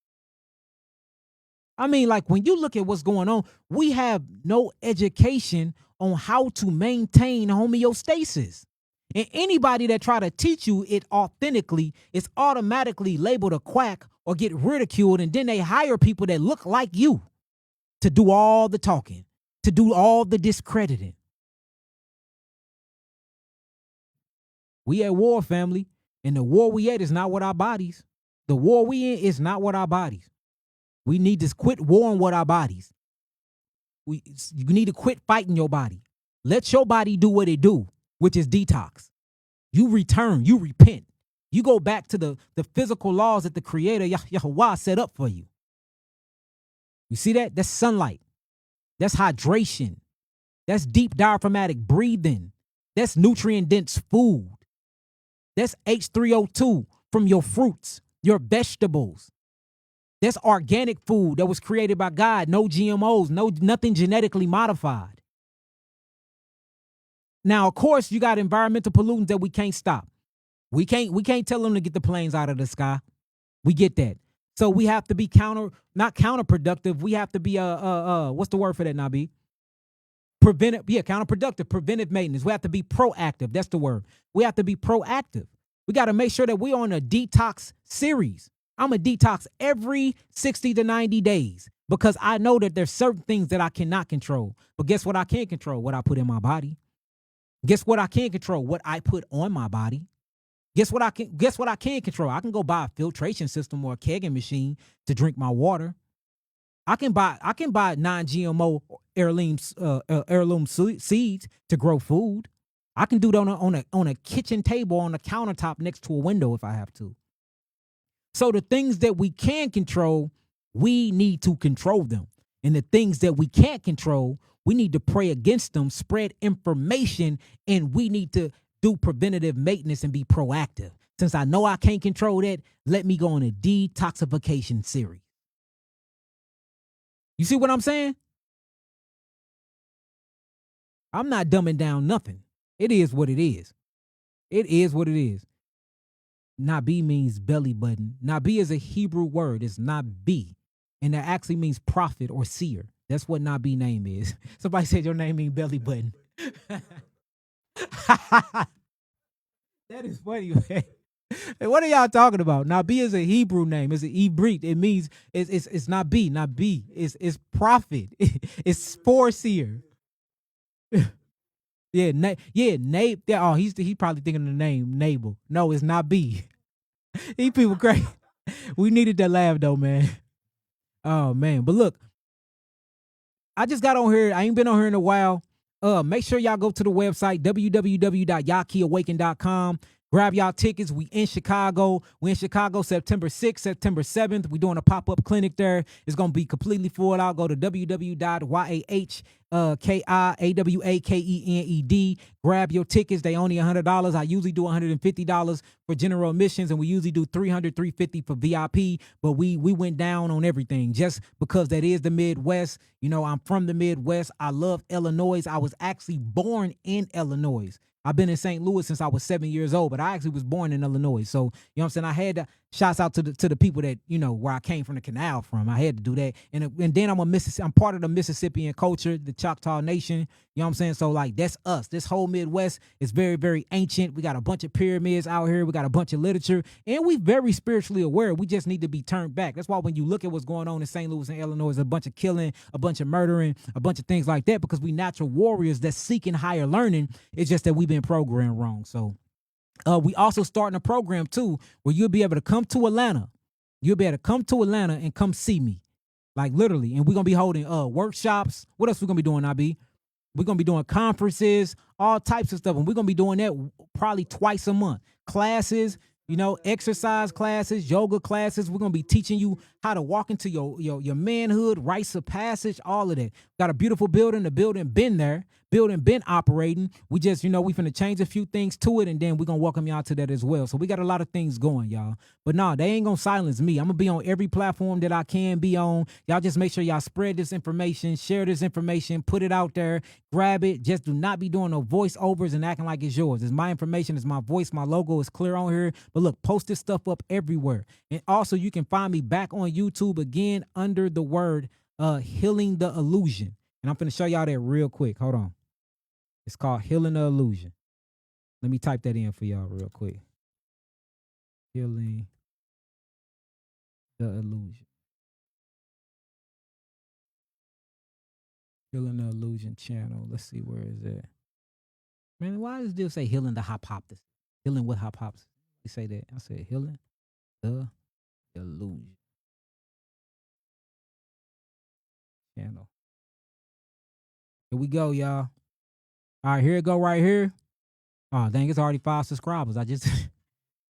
I mean, like, when you look at what's going on, we have no education on how to maintain homeostasis. And anybody that try to teach you it authentically is automatically labeled a quack or get ridiculed, and then they hire people that look like you to do all the talking, to do all the discrediting. We at war, family, and the war we at is not with our bodies. The war we in is not with our bodies. We need to quit warring with our bodies. You need to quit fighting your body. Let your body do what it do, which is detox. You return, you repent. You go back to the physical laws that the Creator, Yahweh, set up for you. You see that? That's sunlight. That's hydration. That's deep diaphragmatic breathing. That's nutrient-dense food. That's H3O2 from your fruits, your vegetables. That's organic food that was created by God. No GMOs, nothing genetically modified. Now, of course, you got environmental pollutants that we can't stop. We can't tell them to get the planes out of the sky. We get that. So we have to be not counterproductive. We have to be what's the word for that, Nabi? Counterproductive, preventive maintenance. We have to be proactive. That's the word. We have to be proactive. We got to make sure that we're on a detox series. I'm a detox every 60 to 90 days because I know that there's certain things that I cannot control. But guess what I can control? What I put in my body. Guess what I can control? What I put on my body. Guess what I can control? I can go buy a filtration system or a kegging machine to drink my water. I can buy non-GMO heirloom seeds to grow food. I can do that on a kitchen table on a countertop next to a window if I have to. So the things that we can control, we need to control them. And the things that we can't control, we need to pray against them, spread information, and we need to do preventative maintenance and be proactive. Since I know I can't control that, let me go on a detoxification series. You see what I'm saying? I'm not dumbing down nothing. It is what it is. It is what it is. Nabi means belly button. Nabi is a Hebrew word. It's Nabi. And that actually means prophet or seer. That's what Nabi name is. Somebody said your name means belly button. That is funny, man. Hey, what are y'all talking about? Nabi is a Hebrew name. It's an Ibrit. It means it's Nabi. Nabi. It's prophet. It's foreseer. Yeah, oh, he's probably thinking of the name Nabal. No, it's Nabi. These people crazy. We needed that laugh though, man. Oh man, but look, I just got on here. I ain't been on here in a while. Make sure y'all go to the website www.yakiawaken.com. Grab y'all tickets. We in Chicago. We in Chicago September 6th, September 7th. We doing a pop-up clinic there. It's going to be completely full out. Go to www.yahawakened. Grab your tickets. They only $100. I usually do $150 for general admissions, and we usually do $300, $350 for VIP. But we went down on everything just because that is the Midwest. You know, I'm from the Midwest. I love Illinois. I was actually born in Illinois. I've been in St. Louis since I was 7 years old, but I actually was born in Illinois. So, you know what I'm saying? I had to, shouts out to the people that, you know, where I came from the canal from. I had to do that. And then I'm part of the Mississippian culture, the Choctaw Nation. You know what I'm saying? So, like, that's us. This whole Midwest is very, very ancient. We got a bunch of pyramids out here. We got a bunch of literature. And we very spiritually aware. We just need to be turned back. That's why when you look at what's going on in St. Louis and Illinois, there's a bunch of killing, a bunch of murdering, a bunch of things like that, because we natural warriors that's seeking higher learning. It's just that we've been programmed wrong. So we also starting a program, too, where you'll be able to come to Atlanta. You'll be able to come to Atlanta and come see me. Like, literally. And we're going to be holding workshops. What else we going to be doing, IB? We're going to be doing conferences, all types of stuff. And we're going to be doing that probably twice a month. Classes, you know, exercise classes, yoga classes. We're going to be teaching you how to walk into your manhood, rites of passage, all of that. Got a beautiful building. The building been there. Building been operating. We just, you know, we finna change a few things to it, and then we're going to welcome y'all to that as well. So we got a lot of things going, y'all. But nah, they ain't going to silence me. I'm going to be on every platform that I can be on. Y'all just make sure y'all spread this information, share this information, put it out there, grab it. Just do not be doing no voiceovers and acting like it's yours. It's my information. It's my voice. My logo is clear on here. But look, post this stuff up everywhere. And also, you can find me back on YouTube again under the word Healing the Illusion. And I'm finna show y'all that real quick. Hold on. It's called Healing the Illusion. Let me type that in for y'all real quick. Healing the Illusion. Healing the Illusion channel. Let's see, where is that? Man, why does this say healing the hypothesis? Healing with hypothesis. You say that. I said healing the illusion channel. Here we go, y'all. All right, here it go right here. Oh, dang, it's already 5 subscribers. I just,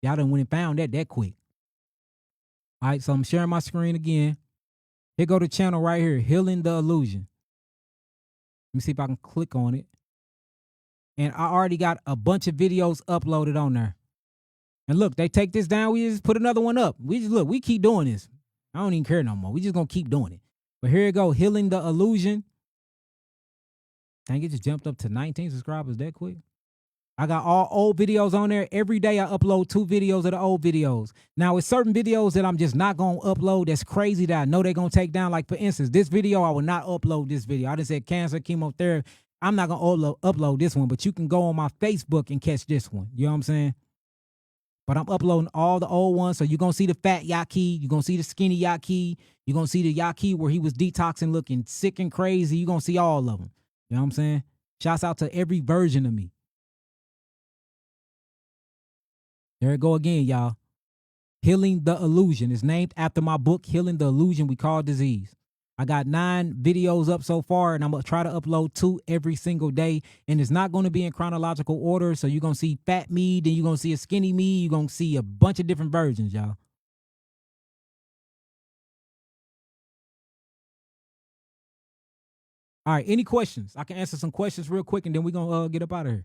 y'all done went and found that quick. All right, so I'm sharing my screen again. Here go the channel right here, Healing the Illusion. Let me see if I can click on it. And I already got a bunch of videos uploaded on there. And look, they take this down, we just put another one up. We just, look, we keep doing this. I don't even care no more. We just gonna keep doing it. But here you go, Healing the Illusion. Dang, it just jumped up to 19 subscribers that quick. I got all old videos on there. Every day I upload 2 videos of the old videos. Now, it's certain videos that I'm just not going to upload that's crazy that I know they're going to take down. Like, for instance, this video, I will not upload this video. I just said cancer, chemotherapy. I'm not going to upload this one, but you can go on my Facebook and catch this one. You know what I'm saying? But I'm uploading all the old ones. So you're going to see the fat Yaki. You're going to see the skinny Yaki. You're going to see the Yaki where he was detoxing looking sick and crazy. You're going to see all of them. You know what I'm saying? Shouts out to every version of me. There it go again, y'all. Healing the Illusion. It's named after my book, Healing the Illusion We Call Disease. I got 9 videos up so far, and I'm going to try to upload 2 every single day. And it's not going to be in chronological order. So you're going to see fat me, then you're going to see a skinny me. You're going to see a bunch of different versions, y'all. All right, any questions? I can answer some questions real quick, and then we're gonna get up out of here.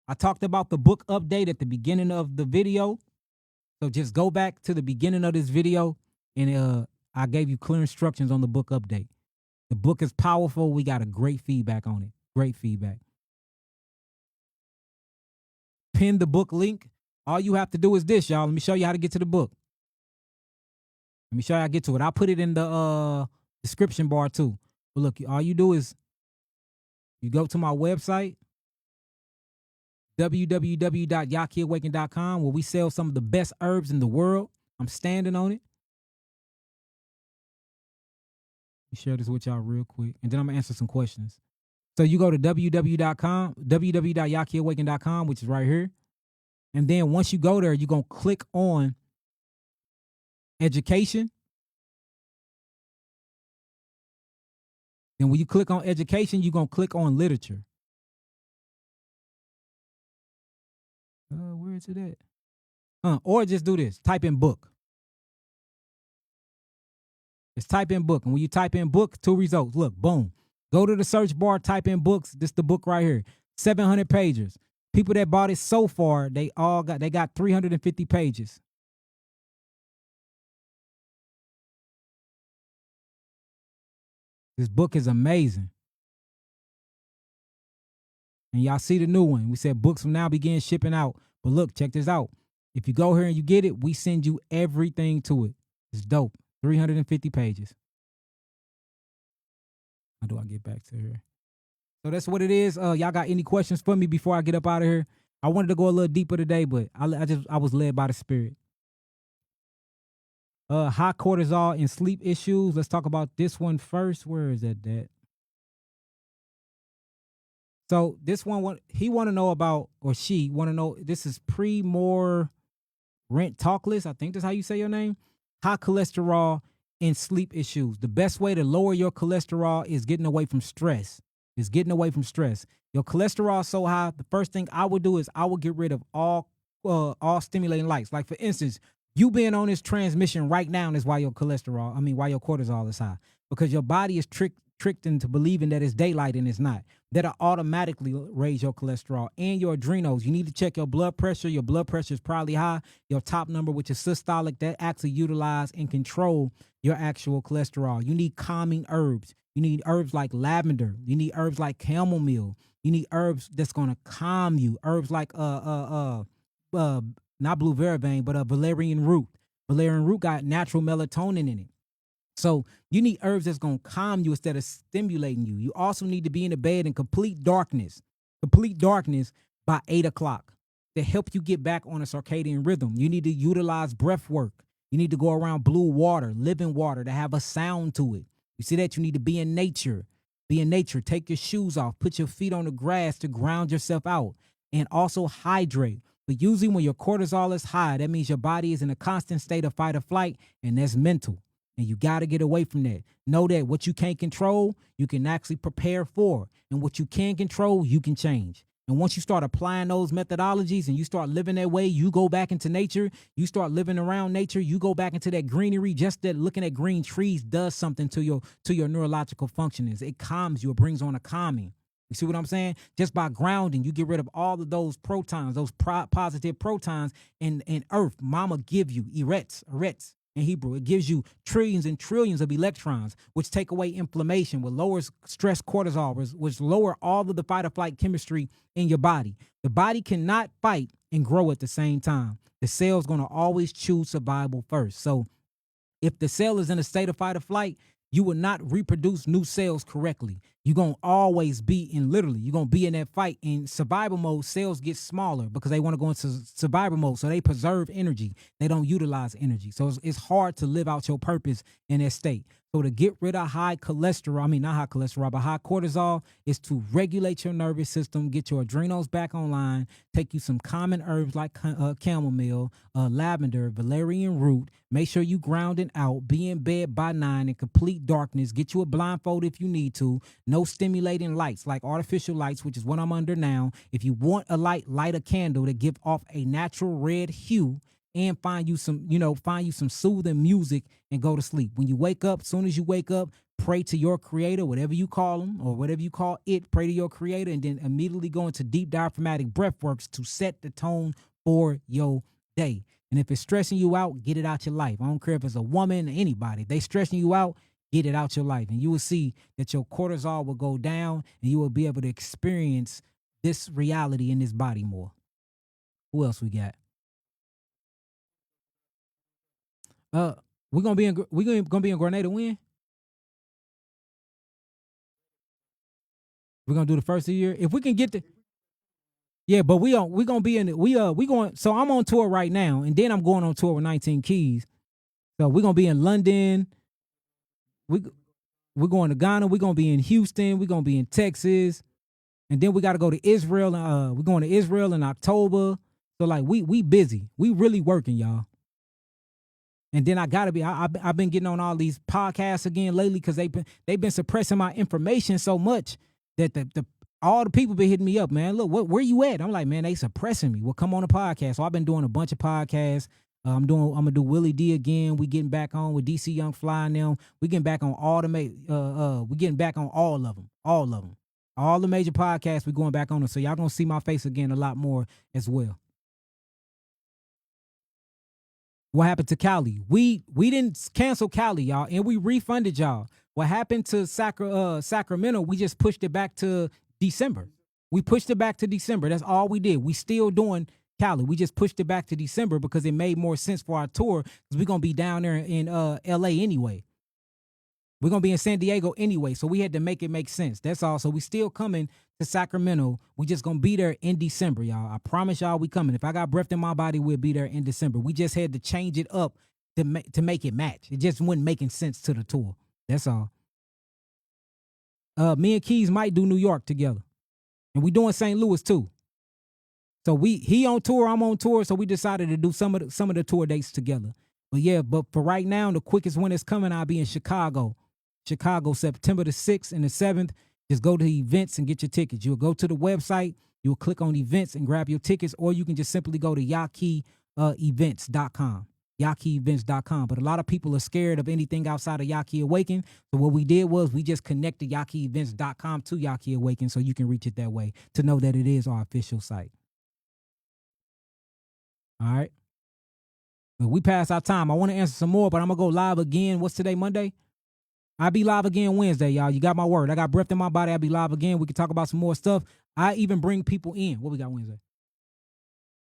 I talked about the book update at the beginning of the video. So just go back to the beginning of this video, and I gave you clear instructions on the book update. The book is powerful. We got a great feedback on it. Great feedback. Pin the book link. All you have to do is this, y'all. Let me show you how to get to the book. Let me show you how to get to it. I'll put it in the description bar too. But look, all you do is you go to my website, www.yakiawaken.com, where we sell some of the best herbs in the world. I'm standing on it. Let me share this with y'all real quick, and then I'm gonna answer some questions. So you go to www.yakiawaken.com, which is right here. And then once you go there, you're gonna click on education. Then when you click on education, you're gonna click on literature. Where is it at? Or just do this. Type in book. Just type in book. And when you type in book, 2 results. Look, boom. Go to the search bar, type in books. This is the book right here. 700 pages. People that bought it so far, they got 350 pages. This book is amazing. And y'all see the new one. We said books from now begin shipping out. But look, check this out. If you go here and you get it, we send you everything to it. It's dope. 350 pages. How do I get back to here? So that's what it is. Y'all got any questions for me before I get up out of here? I wanted to go a little deeper today, but I was led by the Spirit. High cortisol and sleep issues. Let's talk about this one first. Where is that? So this one, he want to know about, or she want to know, this is Pre-More Rent Talkless. I think that's how you say your name. High cholesterol and sleep issues. The best way to lower your cholesterol is getting away from stress. Your cholesterol is so high, the first thing I would do is I would get rid of all stimulating lights. Like for instance, you being on this transmission right now is why your cortisol is high. Because your body is tricked into believing that it's daylight and it's not. That'll automatically raise your cholesterol and your adrenals. You need to check your blood pressure. Your blood pressure is probably high. Your top number, which is systolic, that actually utilize and control your actual cholesterol. You need calming herbs. You need herbs like lavender. You need herbs like chamomile. You need herbs that's gonna calm you. Herbs like not blue vervain, but valerian root. Valerian root got natural melatonin in it. So you need herbs that's going to calm you instead of stimulating you. You also need to be in the bed in complete darkness by 8 o'clock to help you get back on a circadian rhythm. You need to utilize breath work. You need to go around blue water, living water, to have a sound to it. You see that? You need to be in nature. Take your shoes off. Put your feet on the grass to ground yourself out. And also hydrate. But usually when your cortisol is high, that means your body is in a constant state of fight or flight, and that's mental. And you got to get away from that. Know that what you can't control, you can actually prepare for. And what you can control, you can change. And once you start applying those methodologies and you start living that way, you go back into nature, you start living around nature, you go back into that greenery. Just that looking at green trees does something to your neurological functionings. It calms you. It brings on a calming. You see what I'm saying? Just by grounding, you get rid of all of those protons, those positive protons in earth. Mama give you eretz in Hebrew. It gives you trillions and trillions of electrons, which take away inflammation, which lowers stress cortisol, which lower all of the fight or flight chemistry in your body. The body cannot fight and grow at the same time. The cell's going to always choose survival first. So if the cell is in a state of fight or flight, you will not reproduce new cells correctly. You're going to always be you're going to be in that fight. In survival mode, cells get smaller because they want to go into survival mode. So they preserve energy. They don't utilize energy. So it's hard to live out your purpose in that state. So to get rid of high cortisol is to regulate your nervous system, get your adrenals back online, take you some common herbs like chamomile, lavender, valerian root. Make sure you grounding out, be in bed by 9 in complete darkness. Get you a blindfold if you need to. No stimulating lights like artificial lights, which is what I'm under now. If you want a light a candle to give off a natural red hue. And find you some soothing music and go to sleep. When you wake up, soon as you wake up, pray to your creator, whatever you call him or whatever you call it, pray to your creator, and then immediately go into deep diaphragmatic breath works to set the tone for your day. And if it's stressing you out, get it out your life. I don't care if it's a woman or anybody. If they stressing you out, get it out your life. And you will see that your cortisol will go down and you will be able to experience this reality in this body more. Who else we got? We're gonna be in Grenada when? We're gonna do the first of the year. If we can get the yeah, but we gonna be in we going, so I'm on tour right now, and then I'm going on tour with 19 Keys. So we're gonna be in London. We're going to Ghana, we're gonna be in Houston, we're gonna be in Texas, and then we gotta go to Israel. We're going to Israel in October. So like we busy. We really working, y'all. And then I gotta be. I've been getting on all these podcasts again lately because they've been suppressing my information so much that all the people been hitting me up, man. Look, where you at? I'm like, man, they suppressing me. Well, come on a podcast. So I've been doing a bunch of podcasts. I'm gonna do Willie D again. We getting back on with DC Young Fly and them. We getting back on we getting back on all of them. All the major podcasts. We going back on them. So y'all gonna see my face again a lot more as well. What happened to Cali? We didn't cancel Cali, y'all, and we refunded y'all. What happened to Sacramento? We just pushed it back to December. We pushed it back to December. That's all we did. We still doing Cali. We just pushed it back to December because it made more sense for our tour because we're gonna be down there in LA anyway. We're gonna be in San Diego anyway, so we had to make it make sense. That's all. So we still coming to Sacramento. We just gonna be there in December, y'all. I promise y'all we coming. If I got breath in my body, we'll be there in December. We just had to change it up to make it match. It just wasn't making sense to the tour. That's all. Me and Keys might do New York together, and we doing St. Louis too. So he on tour, I'm on tour, so we decided to do some of the tour dates together. But yeah, but for right now, the quickest one that's coming, I'll be in Chicago, September the 6th and the 7th. Just go to events and get your tickets. You'll go to the website, you'll click on events and grab your tickets, or you can just simply go to YakiEvents.com. YakiEvents.com. But a lot of people are scared of anything outside of Yaki Awaken. So what we did was we just connected YakiEvents.com to Yaki Awaken so you can reach it that way to know that it is our official site. All right. But we passed our time. I want to answer some more, but I'm going to go live again. What's today, Monday? I'll be live again Wednesday, y'all. You got my word. I got breath in my body. I'll be live again. We can talk about some more stuff. I even bring people in. What we got Wednesday?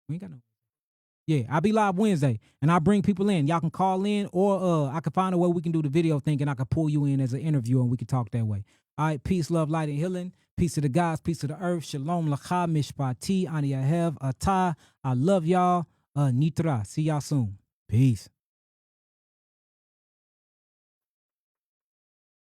We ain't got no. Yeah, I'll be live Wednesday, and I'll bring people in. Y'all can call in, or I can find a way we can do the video thing, and I can pull you in as an interview, and we can talk that way. All right, peace, love, light, and healing. Peace to the gods, peace to the earth. Shalom, lacha, mishpati, ani yahev, atah. I love y'all. Nitra. See y'all soon. Peace.